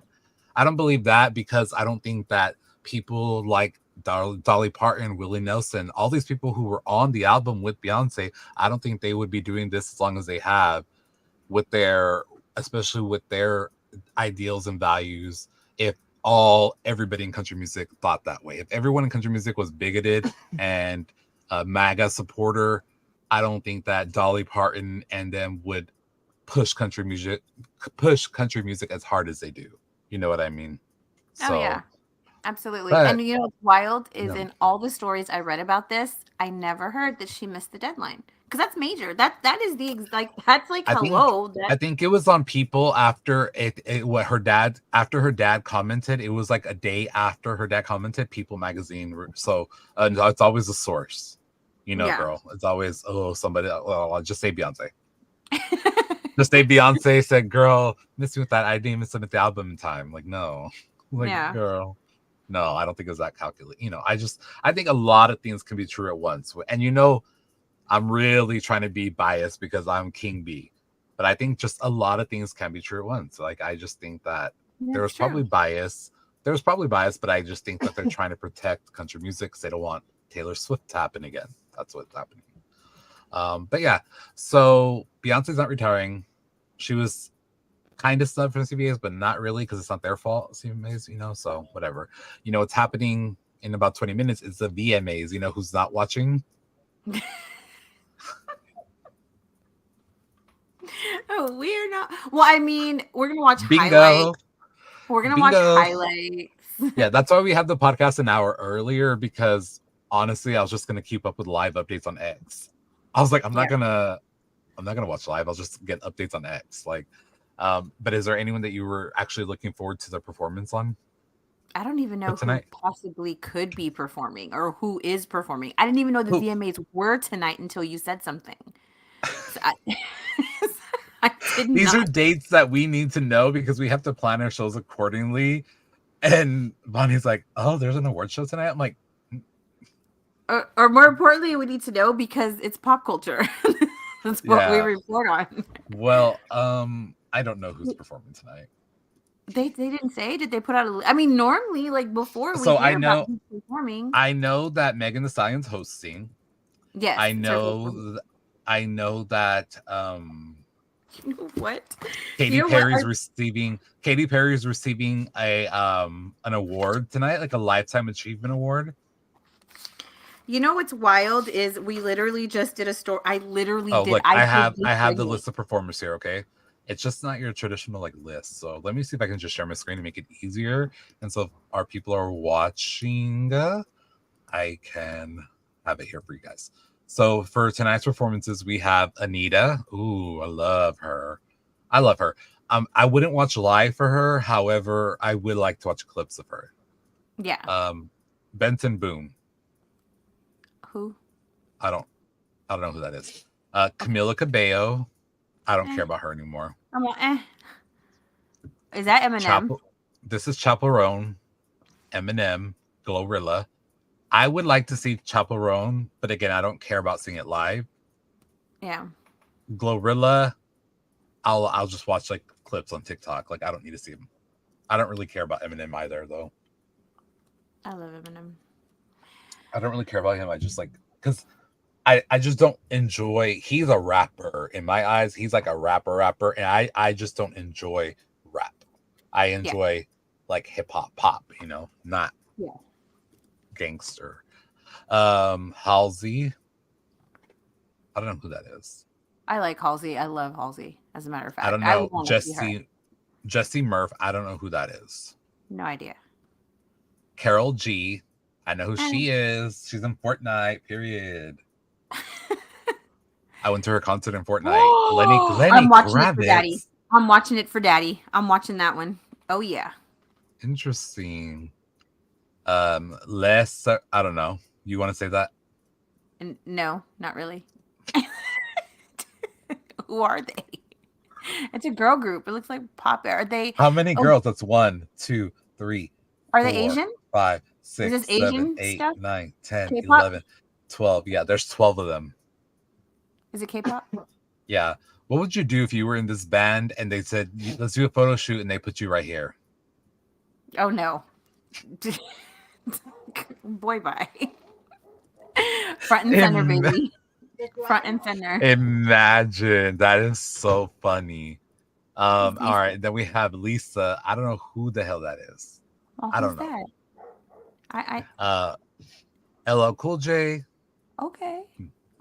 Speaker 1: don't believe that, because I don't think that people like Dolly Parton, Willie Nelson, all these people who were on the album with Beyonce, I don't think they would be doing this as long as they have, with their, especially with their ideals and values, if everybody in country music thought that way. If everyone in country music was bigoted and a MAGA supporter, I don't think that Dolly Parton and them would push country music as hard as they do. You know what I mean?
Speaker 2: Oh yeah,
Speaker 1: So,
Speaker 2: absolutely.
Speaker 1: but
Speaker 2: And you know what's wild is
Speaker 1: no,
Speaker 2: in all the stories I read about this, I never heard that she missed the deadline because that's major. That is like that's like
Speaker 1: I think
Speaker 2: hello.
Speaker 1: I
Speaker 2: That
Speaker 1: think it was on People after it what her dad after her dad commented. It was like a day after her dad commented. People magazine. So it's always a source,
Speaker 2: yeah.
Speaker 1: girl. It's always somebody. Well, I'll just say Beyonce. Just say Beyonce said, "Girl, miss me with that. I didn't even submit the album in time." Like no, like
Speaker 2: Yeah.
Speaker 1: girl. No, I don't think it was that calculated. I think a lot of things can be true at once. And I'm really trying to be biased because I'm King B. But I think just a lot of things can be true at once. Like I just think that there was
Speaker 2: That's
Speaker 1: probably
Speaker 2: true.
Speaker 1: bias. There was probably bias, but I just think that they're trying to protect country music because they don't want Taylor Swift to happen again. That's what's happening. But yeah, so Beyonce's not retiring. She was kind of snubbed from CBAs, but not really because it's not their fault. CMAs, so whatever. What's happening in about 20 minutes is the VMAs. Who's not watching?
Speaker 2: Oh, we're not. Well, I mean, we're gonna watch highlights.
Speaker 1: Bingo.
Speaker 2: We're gonna watch
Speaker 1: Bingo.
Speaker 2: highlights.
Speaker 1: Yeah, that's why we have the podcast an hour earlier, because honestly, I was just gonna keep up with live updates on X. I was like, I'm not gonna watch live. I'll just get updates on X. Like, but is there anyone that you were actually looking forward to their performance on?
Speaker 2: I don't even know who
Speaker 1: tonight?
Speaker 2: possibly could be performing or who is performing. I didn't even know the
Speaker 1: Who?
Speaker 2: VMAs were tonight until you said something. So I did
Speaker 1: These are
Speaker 2: not.
Speaker 1: dates that we need to know because we have to plan our shows accordingly. And Bonnie's like, "Oh, there's an award show tonight." I'm like,
Speaker 2: Or more importantly, we need to know because it's pop culture. That's what we
Speaker 1: "Yeah,
Speaker 2: report on.
Speaker 1: well, I don't know who's performing tonight."
Speaker 2: They didn't say. Did they put out a? I mean, normally, like before, we
Speaker 1: So
Speaker 2: hear about who's performing.
Speaker 1: I know that Megan Thee Stallion's hosting.
Speaker 2: Yes,
Speaker 1: I
Speaker 2: it's her
Speaker 1: know,
Speaker 2: performance.
Speaker 1: I know that
Speaker 2: You know what?
Speaker 1: Katy
Speaker 2: You know what?
Speaker 1: Perry's receiving a an award tonight, like a lifetime achievement award.
Speaker 2: You know what's wild is we literally just did a story. I literally
Speaker 1: Oh,
Speaker 2: did.
Speaker 1: look,
Speaker 2: I
Speaker 1: I
Speaker 2: did
Speaker 1: have
Speaker 2: this
Speaker 1: I have the
Speaker 2: segment.
Speaker 1: list of performers here. Okay, it's just not your traditional like list. So let me see if I can just share my screen to make it easier. And so if our people are watching, I can have it here for you guys. So for tonight's performances, we have Anita. Ooh, I love her. I love her. I wouldn't watch live for her. However, I would like to watch clips of her.
Speaker 2: Yeah.
Speaker 1: Benson Boone.
Speaker 2: Who?
Speaker 1: I don't know who that is. Camila Cabello. I don't care about her anymore.
Speaker 2: I'm like, Is that Eminem?
Speaker 1: This is Chappell Roan, Eminem, Glorilla. I would like to see Chappell Roan, but again, I don't care about seeing it live.
Speaker 2: Yeah.
Speaker 1: Glorilla, I'll just watch like clips on TikTok. Like I don't need to see him. I don't really care about Eminem either, though.
Speaker 2: I love Eminem.
Speaker 1: I don't really care about him. I just like because I just don't enjoy. He's a rapper in my eyes. He's like a rapper, and I just don't enjoy rap. I
Speaker 2: Yeah.
Speaker 1: enjoy like hip hop, pop. Not
Speaker 2: Yeah.
Speaker 1: gangster. Halsey. I don't know who that is.
Speaker 2: I like Halsey. I love Halsey. As a matter of
Speaker 1: I
Speaker 2: fact,
Speaker 1: don't
Speaker 2: I would
Speaker 1: know
Speaker 2: want to see her.
Speaker 1: Jesse Murph. I don't know who that is.
Speaker 2: No idea.
Speaker 1: Carol G. I know who
Speaker 2: Eh.
Speaker 1: she is. She's in Fortnite. Period. I went to her concert in Fortnite. Lenny
Speaker 2: I'm watching it for Daddy.
Speaker 1: Kravitz.
Speaker 2: I'm watching it for Daddy. I'm watching that one. Oh yeah.
Speaker 1: Interesting. Less. I don't know. You want to say that?
Speaker 2: And no, not really. Who are they? It's a girl group. It looks like pop. Are they?
Speaker 1: How many
Speaker 2: Oh,
Speaker 1: girls? That's 1, 2, 3,
Speaker 2: are they
Speaker 1: 4,
Speaker 2: Asian?
Speaker 1: 5,
Speaker 2: Is
Speaker 1: 6,
Speaker 2: this
Speaker 1: 7,
Speaker 2: Asian
Speaker 1: 8,
Speaker 2: stuff?
Speaker 1: 9, 10,
Speaker 2: K-pop?
Speaker 1: 11, 12. Yeah, there's 12 of them.
Speaker 2: Is it K-pop?
Speaker 1: Yeah. What would you do if you were in this band and they said, let's do a photo shoot and they put you right here?
Speaker 2: Oh no. Boy, bye. Front and center, baby. Front and center.
Speaker 1: Imagine. That is so funny. All
Speaker 2: Lisa.
Speaker 1: right. Then we have Lisa. I don't know who the hell that is.
Speaker 2: Oh,
Speaker 1: I don't
Speaker 2: who's
Speaker 1: know.
Speaker 2: that? I
Speaker 1: LL Cool J.
Speaker 2: okay.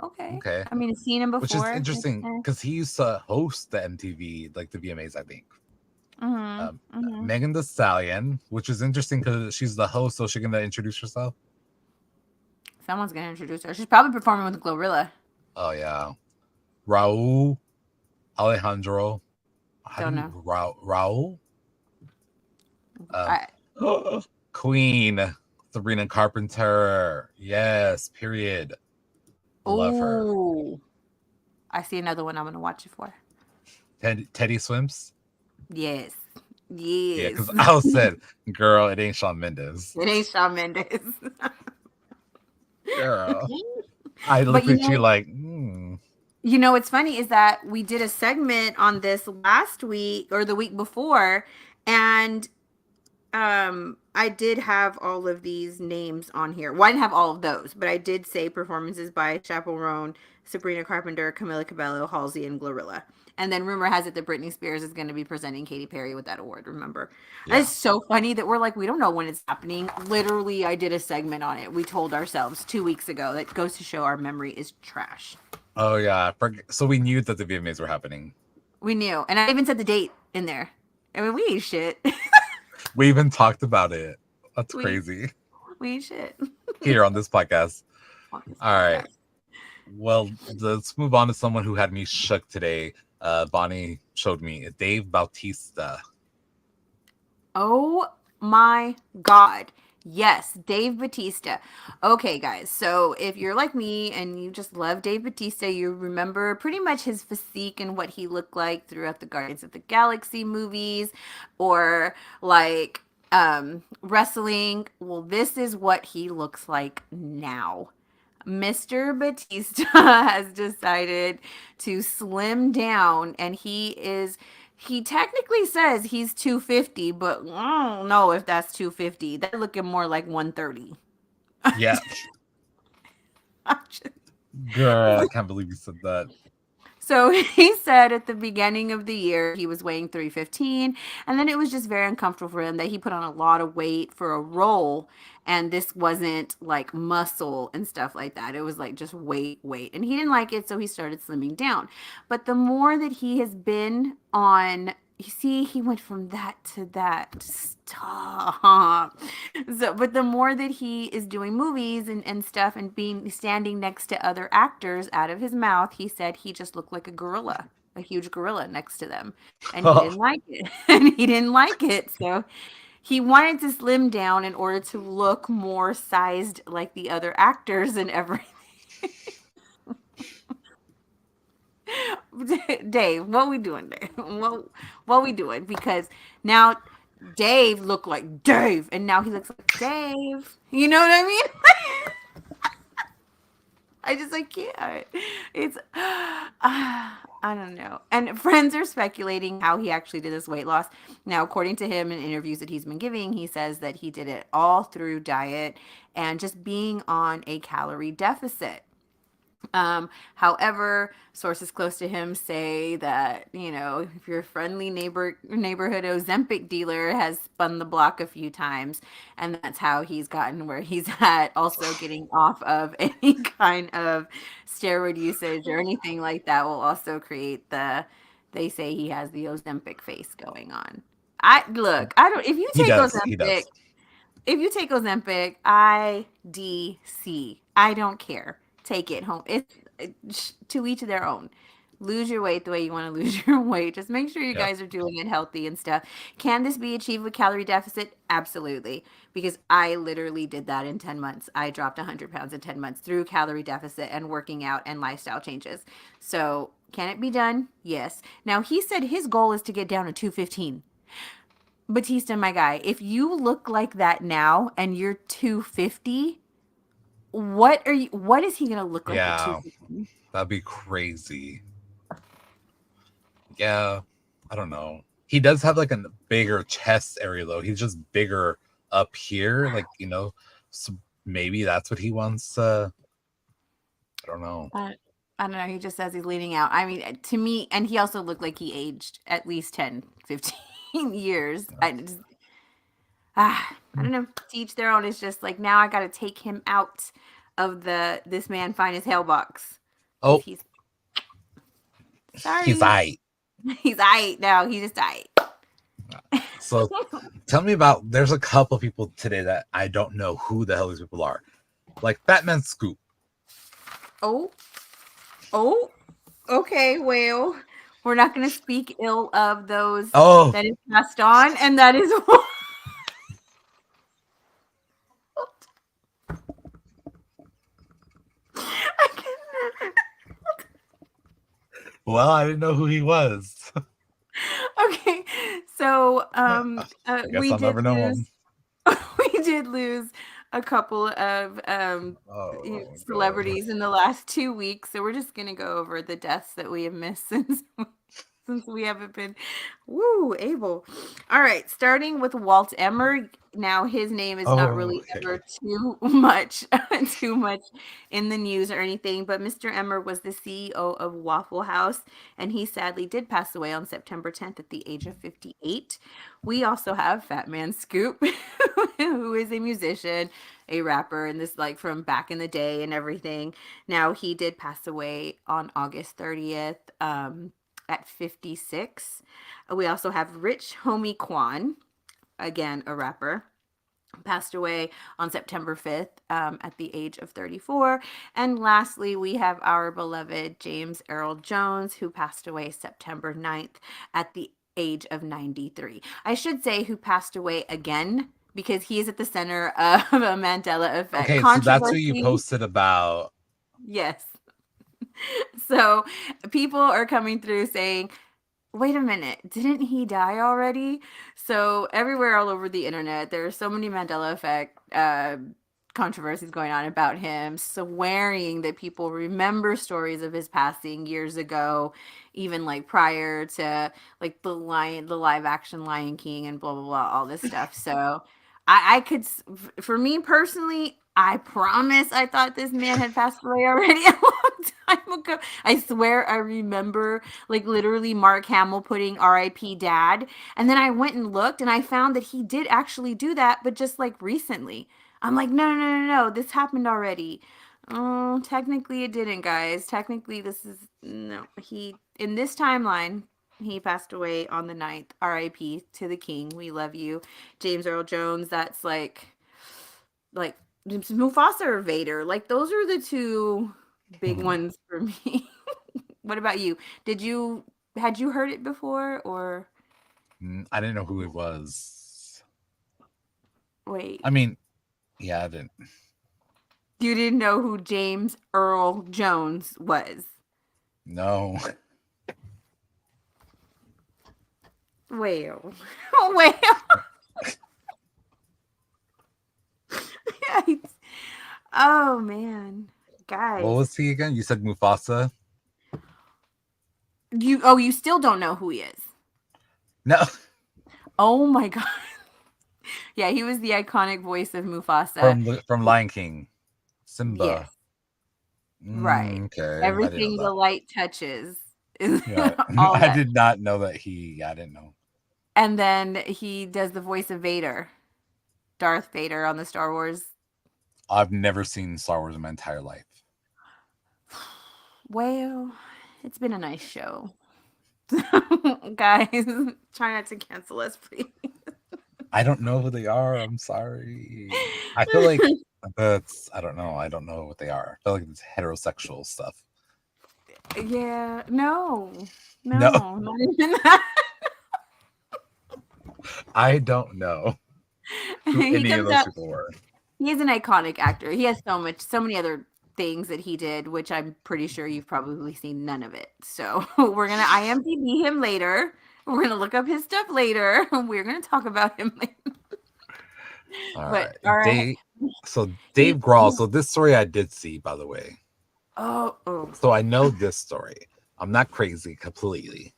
Speaker 2: Okay.
Speaker 1: Okay.
Speaker 2: I mean, I've seen him before.
Speaker 1: Which is interesting because he used to host the MTV, like the VMAs, I think. Megan Thee Stallion, which is interesting because she's the host, so she's gonna introduce herself.
Speaker 2: Someone's gonna introduce her. She's probably performing with Glorilla.
Speaker 1: Oh yeah, Raul Alejandro.
Speaker 2: Don't know.
Speaker 1: Raul.
Speaker 2: I,
Speaker 1: Queen Sabrina Carpenter. Yes. Period. Love her.
Speaker 2: ooh. I see another one I'm gonna watch it for.
Speaker 1: Teddy Swims.
Speaker 2: Yes.
Speaker 1: Yeah,
Speaker 2: Yes.
Speaker 1: because I said, girl, it ain't Shawn Mendes.
Speaker 2: It ain't Shawn Mendes.
Speaker 1: Girl. I looked at you like,
Speaker 2: You know, what's funny is that we did a segment on this last week or the week before, and I did have all of these names on here. Well, I didn't have all of those, but I did say performances by Chaperone, Sabrina Carpenter, Camila Cabello, Halsey, and Glorilla. And then rumor has it that Britney Spears is going to be presenting Katy Perry with that award, remember? Yeah. It's so funny that we're like, we don't know when it's happening. Literally, I did a segment on it. We told ourselves 2 weeks ago. That goes to show our memory is trash.
Speaker 1: Oh, yeah. So we knew that the VMAs were happening.
Speaker 2: We knew. And I even said the date in there. I mean, we ain't shit.
Speaker 1: We even talked about it. That's crazy.
Speaker 2: We ain't shit.
Speaker 1: Here on this podcast. All right. Well, let's move on to someone who had me shook today. Bonnie showed me Dave Bautista.
Speaker 2: Oh my God. Yes, Dave Bautista. Okay, guys. So if you're like me and you just love Dave Bautista, you remember pretty much his physique and what he looked like throughout the Guardians of the Galaxy movies or like wrestling. Well, this is what he looks like now. Mr. Bautista has decided to slim down, and he technically says he's 250, but I don't know if that's 250. They're looking more like 130.
Speaker 1: Yeah. Girl, I can't believe you said that.
Speaker 2: So he said at the beginning of the year he was weighing 315, and then it was just very uncomfortable for him that he put on a lot of weight for a role, and this wasn't like muscle and stuff like that. It was like just weight, and he didn't like it, so he started slimming down. But the more that he has been on, you see, he went from that to that. Stop. So, but the more that he is doing movies and stuff and standing next to other actors, out of his mouth, he said he just looked like a gorilla, a huge gorilla next to them. And he didn't like it. And he didn't like it. So he wanted to slim down in order to look more sized like the other actors and everything. Dave, what we doing, Dave? What we doing? Because now Dave looked like Dave, and now he looks like Dave. You know what I mean? I just can't. It's I don't know. And friends are speculating how he actually did this weight loss. Now, according to him in interviews that he's been giving, he says that he did it all through diet and just being on a calorie deficit. However, sources close to him say that, if your friendly neighborhood Ozempic dealer has spun the block a few times, and that's how he's gotten where he's at. Also, getting off of any kind of steroid usage or anything like that will also create they say he has the Ozempic face going on. I don't,
Speaker 1: He does. He does.
Speaker 2: if you take Ozempic, IDC. I don't care. Take it home. It's to each their own. Lose your weight the way you want to lose your weight. Just make sure you
Speaker 1: Yep.
Speaker 2: guys are doing it healthy and stuff. Can this be achieved with calorie deficit? Absolutely. Because I literally did that in 10 months. I dropped 100 pounds in 10 months through calorie deficit and working out and lifestyle changes. So, can it be done? Yes. Now, he said his goal is to get down to 215. Batista, my guy, if you look like that now and you're 250, what is he gonna look like at
Speaker 1: Yeah,
Speaker 2: 250?
Speaker 1: that'd be crazy. Yeah, I don't know. He does have like a bigger chest area though. He's just bigger up here, like So maybe that's what he wants. I don't know.
Speaker 2: I don't know. He just says he's leaning out. I mean, to me, and he also looked like he aged at least 10, 15 years. I don't know. To each their own. It's just like now I got to take him out of this man fine as hell box.
Speaker 1: Oh,
Speaker 2: He's sorry.
Speaker 1: he's aight.
Speaker 2: He's aight now. He's just aight.
Speaker 1: So tell me about. There's a couple people today that I don't know who the hell these people are, like Batman Scoop.
Speaker 2: Oh, okay. Well, we're not going to speak ill of those
Speaker 1: Oh,
Speaker 2: that is passed on, and that is.
Speaker 1: well, I didn't know who he was.
Speaker 2: Okay, so
Speaker 1: I guess I'll never know him.
Speaker 2: we did lose a couple of celebrities in the last 2 weeks, so we're just gonna go over the deaths that we have missed since we haven't been able. All right, starting with Walt Emmer. Now his name is not really ever too much in the news or anything, but Mr. Emmer was the CEO of Waffle House, and he sadly did pass away on September 10th at the age of 58. We also have Fat Man Scoop, who is a musician, a rapper, and this like from back in the day and everything. Now he did pass away on August 30th. At 56. We also have Rich Homie Quan, again, a rapper, passed away on September 5th at the age of 34. And lastly, we have our beloved James Earl Jones, who passed away September 9th at the age of 93. I should say who passed away again because he is at the center of a Mandela effect.
Speaker 1: Okay, so that's what you posted about.
Speaker 2: Yes. So people are coming through saying, wait a minute, didn't he die already? So everywhere all over the internet, there are so many Mandela effect controversies going on about him, swearing that people remember stories of his passing years ago, even like prior to like the live action Lion King and blah, blah, blah, all this stuff. So I could, for me personally, I promise I thought this man had passed away already a long time ago. I swear I remember like literally Mark Hamill putting RIP dad. And then I went and looked and I found that he did actually do that, but just like recently. I'm like, no. This happened already. Oh, technically it didn't, guys. Technically this is no. He in this timeline, he passed away on the 9th. RIP to the king. We love you. James Earl Jones, that's like Mufasa or Vader. Like those are the two big ones for me. What about you? Had you heard it before or?
Speaker 1: I didn't know who it was.
Speaker 2: Wait.
Speaker 1: I mean, yeah, I didn't.
Speaker 2: You didn't know who James Earl Jones was?
Speaker 1: No.
Speaker 2: Well. Oh man, guys.
Speaker 1: What was he again? You said Mufasa?
Speaker 2: You still don't know who he is?
Speaker 1: No.
Speaker 2: Oh my god. Yeah, he was the iconic voice of Mufasa
Speaker 1: From Lion King. Simba.
Speaker 2: Yes. Right.
Speaker 1: Okay, I didn't know
Speaker 2: Everything the
Speaker 1: that.
Speaker 2: light touches is
Speaker 1: Yeah,
Speaker 2: all
Speaker 1: I
Speaker 2: that.
Speaker 1: did not know that he. I didn't know.
Speaker 2: And then he does the voice of Vader, Darth Vader on the Star Wars.
Speaker 1: I've never seen Star Wars in my entire life.
Speaker 2: Well, it's been a nice show. Guys, try not to cancel us, please.
Speaker 1: I don't know who they are. I'm sorry. I feel like that's. I don't know. I don't know what they are. I feel like it's heterosexual stuff.
Speaker 2: Yeah, no,
Speaker 1: No,
Speaker 2: not even that.
Speaker 1: I don't know who
Speaker 2: He
Speaker 1: any of
Speaker 2: comes
Speaker 1: those
Speaker 2: out.
Speaker 1: people were.
Speaker 2: He is an iconic actor. He has so many other things that he did, which I'm pretty sure you've probably seen none of it. So we're gonna IMDb him later. We're gonna look up his stuff later. We're gonna talk about him later.
Speaker 1: All
Speaker 2: But
Speaker 1: right,
Speaker 2: all right,
Speaker 1: Dave. So
Speaker 2: he,
Speaker 1: Dave Grohl.
Speaker 2: he
Speaker 1: So this story I did see, by the way.
Speaker 2: oh.
Speaker 1: So I know this story. I'm not crazy completely.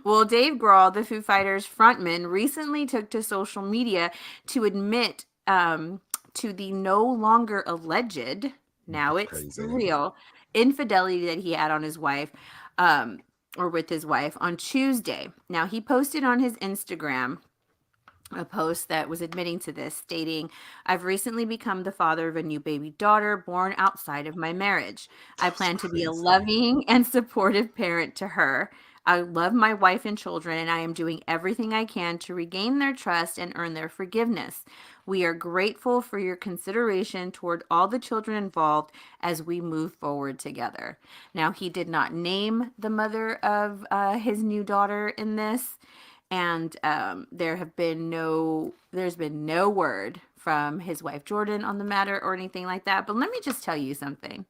Speaker 2: Well, Dave Grohl, the Foo Fighters frontman, recently took to social media to admit to the no longer alleged, now
Speaker 1: That's
Speaker 2: it's
Speaker 1: crazy.
Speaker 2: real, infidelity that he had on his wife, um, or with his wife on Tuesday. Now, he posted on his Instagram a post that was admitting to this, stating, "I've recently become the father of a new baby daughter born outside of my marriage. I
Speaker 1: That's
Speaker 2: plan to be a
Speaker 1: crazy.
Speaker 2: loving and supportive parent to her. I love my wife and children, and I am doing everything I can to regain their trust and earn their forgiveness. We are grateful for your consideration toward all the children involved as we move forward together." Now, he did not name the mother of his new daughter in this, and there's been no word from his wife Jordan on the matter or anything like that. But let me just tell you something.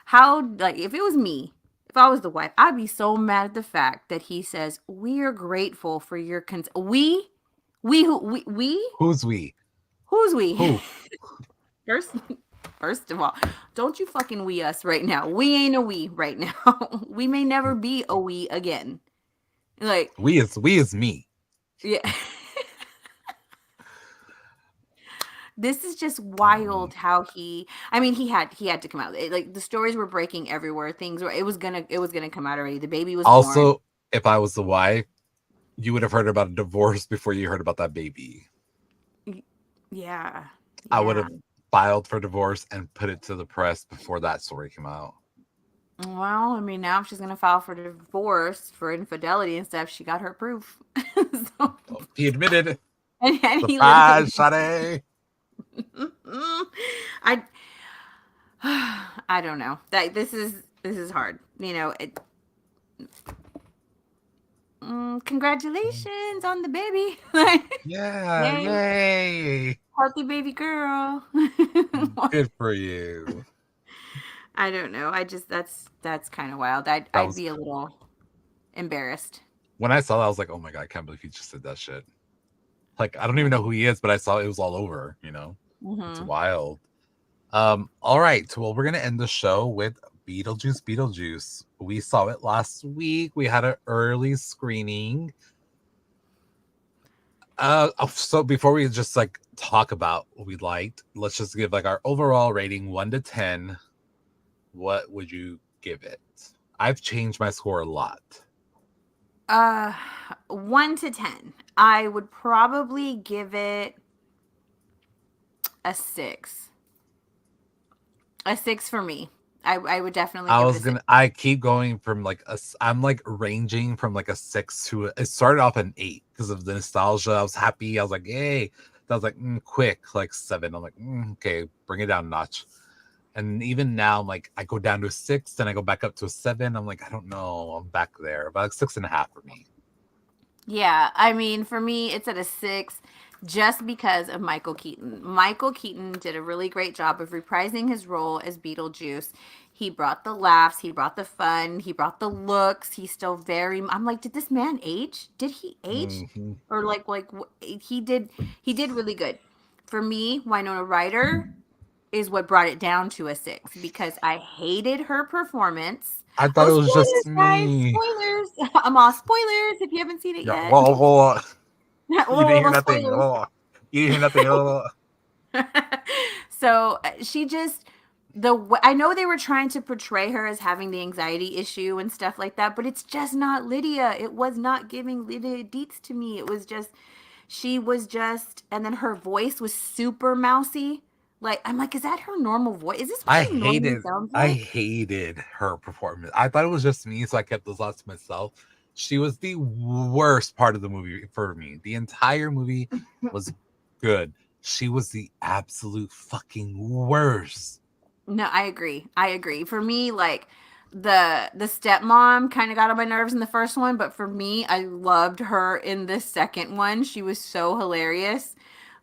Speaker 2: How, like, if it was me, if I was the wife, I'd be so mad at the fact that he says, "We are grateful for your we
Speaker 1: Who's we?
Speaker 2: who's we?"
Speaker 1: Who?
Speaker 2: first First of all, don't you fucking we us right now. We ain't a we right now. We may never be a we again. Like,
Speaker 1: We is me.
Speaker 2: yeah. This is just
Speaker 1: Mm.
Speaker 2: wild how he had to come out. Like, the stories were breaking everywhere. Things were it was gonna come out already. The baby was born.
Speaker 1: Also, if I was the wife, you would have heard about a divorce before you heard about that baby.
Speaker 2: Yeah.
Speaker 1: I would
Speaker 2: Yeah.
Speaker 1: have filed for divorce and put it to the press before that story came out.
Speaker 2: Well, I mean, now if she's gonna file for divorce for infidelity and stuff, she got her proof. So,
Speaker 1: Oh, he admitted.
Speaker 2: and he literally
Speaker 1: Surprise, Shade.
Speaker 2: I I don't know. That this is hard. Congratulations on the baby.
Speaker 1: Yeah,
Speaker 2: Yay,
Speaker 1: yay.
Speaker 2: healthy baby girl.
Speaker 1: Good for you.
Speaker 2: I don't know. I just that's kind of wild. I'd
Speaker 1: That
Speaker 2: I'd
Speaker 1: was
Speaker 2: be a little embarrassed.
Speaker 1: when I saw that, I was like, oh my god, I can't believe he just said that shit. Like, I don't even know who he is, but I saw it was all over, It's
Speaker 2: Hmm.
Speaker 1: wild. All right. Well, we're gonna end the show with Beetlejuice. We saw it last week. We had an early screening. So before we just like talk about what we liked, let's just give like our overall rating 1 to 10. What would you give it? I've changed my score a lot.
Speaker 2: Uh, 1 to 10. I would probably give it a 6. A 6 for me. I would definitely give it a 6.
Speaker 1: I keep going from like I'm like ranging from like a 6 to it started off an 8 because of the nostalgia. I was happy. I was like, hey, that was like quick, like 7. I'm like, okay, bring it down a notch. And even now, I'm like, I go down to a 6, then I go back up to a 7. I'm like, I don't know, I'm back there, about like 6.5 for me.
Speaker 2: Yeah, I mean, for me, it's at a 6 just because of Michael Keaton. Michael Keaton did a really great job of reprising his role as Beetlejuice. He brought the laughs, he brought the fun, he brought the looks. He's still I'm like, did this man age? Did he age?
Speaker 1: Mm-hmm.
Speaker 2: Or he did really good. For me, Winona Ryder is what brought it down to a 6 because I hated her performance.
Speaker 1: I thought
Speaker 2: Oh,
Speaker 1: it was just
Speaker 2: spoilers, guys!
Speaker 1: me.
Speaker 2: Spoilers! I'm all spoilers if you haven't seen it
Speaker 1: Yeah.
Speaker 2: yet.
Speaker 1: Whoa. You didn't hear
Speaker 2: Whoa,
Speaker 1: nothing.
Speaker 2: spoilers.
Speaker 1: You didn't hear nothing.
Speaker 2: So she just I know they were trying to portray her as having the anxiety issue and stuff like that, but it's just not Lydia. It was not giving Lydia Dietz to me. It was just she was just, and then her voice was super mousy. Like I'm like, is that her normal voice? Is this what
Speaker 1: I
Speaker 2: she normally
Speaker 1: hated
Speaker 2: sounds
Speaker 1: I
Speaker 2: like?
Speaker 1: hated her performance. I thought it was just me, so I kept those thoughts to myself. She was the worst part of the movie for me. The entire movie was good. She was the absolute fucking worst.
Speaker 2: No, I agree. I agree. For me, like the stepmom kind of got on my nerves in the first one, but for me, I loved her in the second one. She was so hilarious.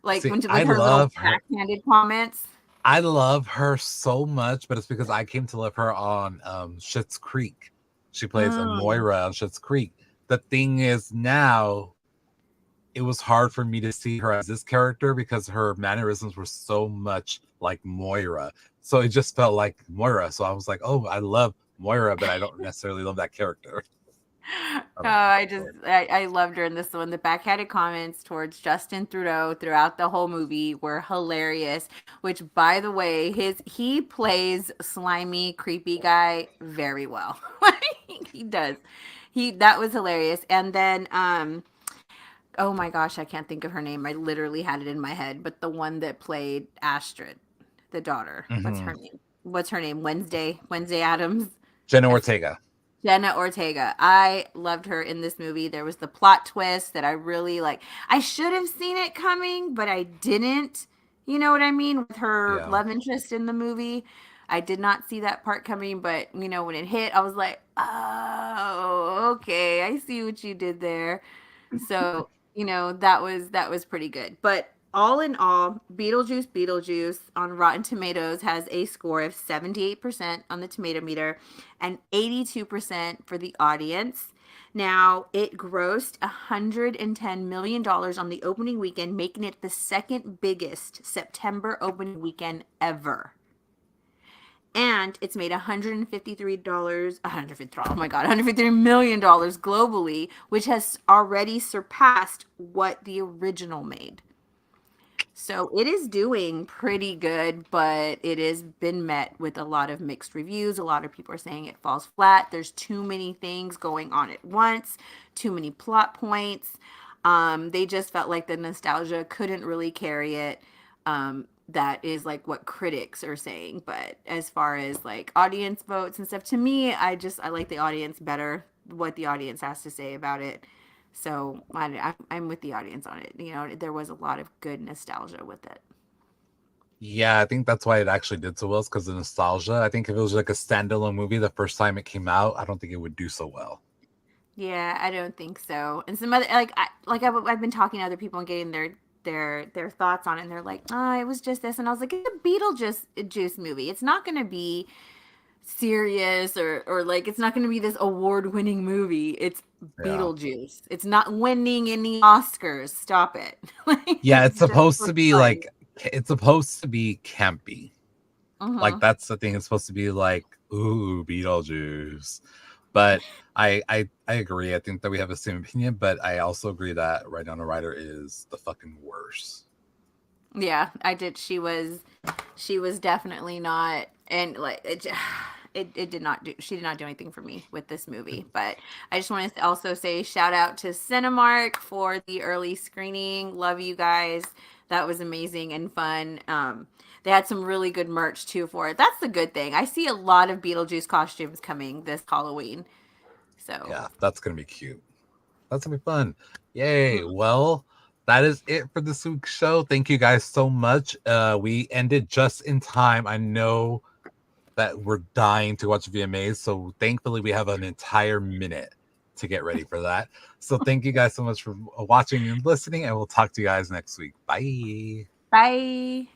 Speaker 2: Like
Speaker 1: See,
Speaker 2: when she,
Speaker 1: I
Speaker 2: with her little
Speaker 1: love her.
Speaker 2: backhanded comments.
Speaker 1: I love her so much, but it's because I came to love her on Schitt's Creek. She plays a
Speaker 2: Mm.
Speaker 1: Moira on Schitt's Creek. The thing is now it was hard for me to see her as this character because her mannerisms were so much like Moira. So it just felt like Moira. So I was like, oh, I love Moira, but I don't necessarily love that character. I don't know.
Speaker 2: I loved her in this one. The backhanded comments towards Justin Trudeau throughout the whole movie were hilarious. Which, by the way, he plays slimy, creepy guy very well. He does. That was hilarious. And then oh my gosh, I can't think of her name. I literally had it in my head, but the one that played Astrid, the daughter. What's
Speaker 1: Mm-hmm.
Speaker 2: her name? What's her name? Wednesday Adams.
Speaker 1: Jenna
Speaker 2: I
Speaker 1: Ortega.
Speaker 2: Jenna Ortega. I loved her in this movie. There was the plot twist that I really like. I should have seen it coming, but I didn't. You know what I mean? With her
Speaker 1: Yeah.
Speaker 2: love interest in the movie. I did not see that part coming, but when it hit, I was like, "Oh, okay. I see what you did there." So, that was pretty good. But all in all, Beetlejuice on Rotten Tomatoes has a score of 78% on the tomato meter and 82% for the audience. Now, it grossed $110 million on the opening weekend, making it the second biggest September opening weekend ever. And it's made $153 million globally, which has already surpassed what the original made. So it is doing pretty good, but it has been met with a lot of mixed reviews. A lot of people are saying it falls flat. There's too many things going on at once, too many plot points. They just felt like the nostalgia couldn't really carry it. That is like what critics are saying. But as far as like audience votes and stuff, to me, I like the audience better, what the audience has to say about it. So I'm with the audience on it. There was a lot of good nostalgia with it.
Speaker 1: Yeah, I think that's why it actually did so well, because of nostalgia. I think if it was like a standalone movie the first time it came out, I don't think it would do so well.
Speaker 2: Yeah, I don't think so. And some other I've been talking to other people and getting their thoughts on it, and they're like, "Oh, it was just this," and I was like, "It's a Beetlejuice movie. It's not going to be serious or like it's not going to be this award-winning movie. It's
Speaker 1: Yeah.
Speaker 2: Beetlejuice. It's not winning any Oscars. Stop it." Like
Speaker 1: Yeah,
Speaker 2: it's
Speaker 1: it's
Speaker 2: just
Speaker 1: supposed
Speaker 2: for
Speaker 1: to be
Speaker 2: fun.
Speaker 1: like it's supposed to be campy. Like
Speaker 2: Mhm.
Speaker 1: that's the thing. It's supposed to be like, ooh, Beetlejuice. But I agree. I think that we have the same opinion, but I also agree that Right Down the Rider is the fucking worst.
Speaker 2: Yeah, I did. She was definitely not, and like it did not do. She did not do anything for me with this movie. But I just want to also say shout out to Cinemark for the early screening. Love you guys. That was amazing and fun. They had some really good merch too for it. That's the good thing. I see a lot of Beetlejuice costumes coming this Halloween. So
Speaker 1: Yeah, that's gonna be cute. That's gonna be fun. Yay. Well, that is it for this week's show. Thank you guys so much. We ended just in time. I know that we're dying to watch VMAs, so thankfully we have an entire minute to get ready for that. So thank you guys so much for watching and listening, and we'll talk to you guys next week. Bye.
Speaker 2: bye.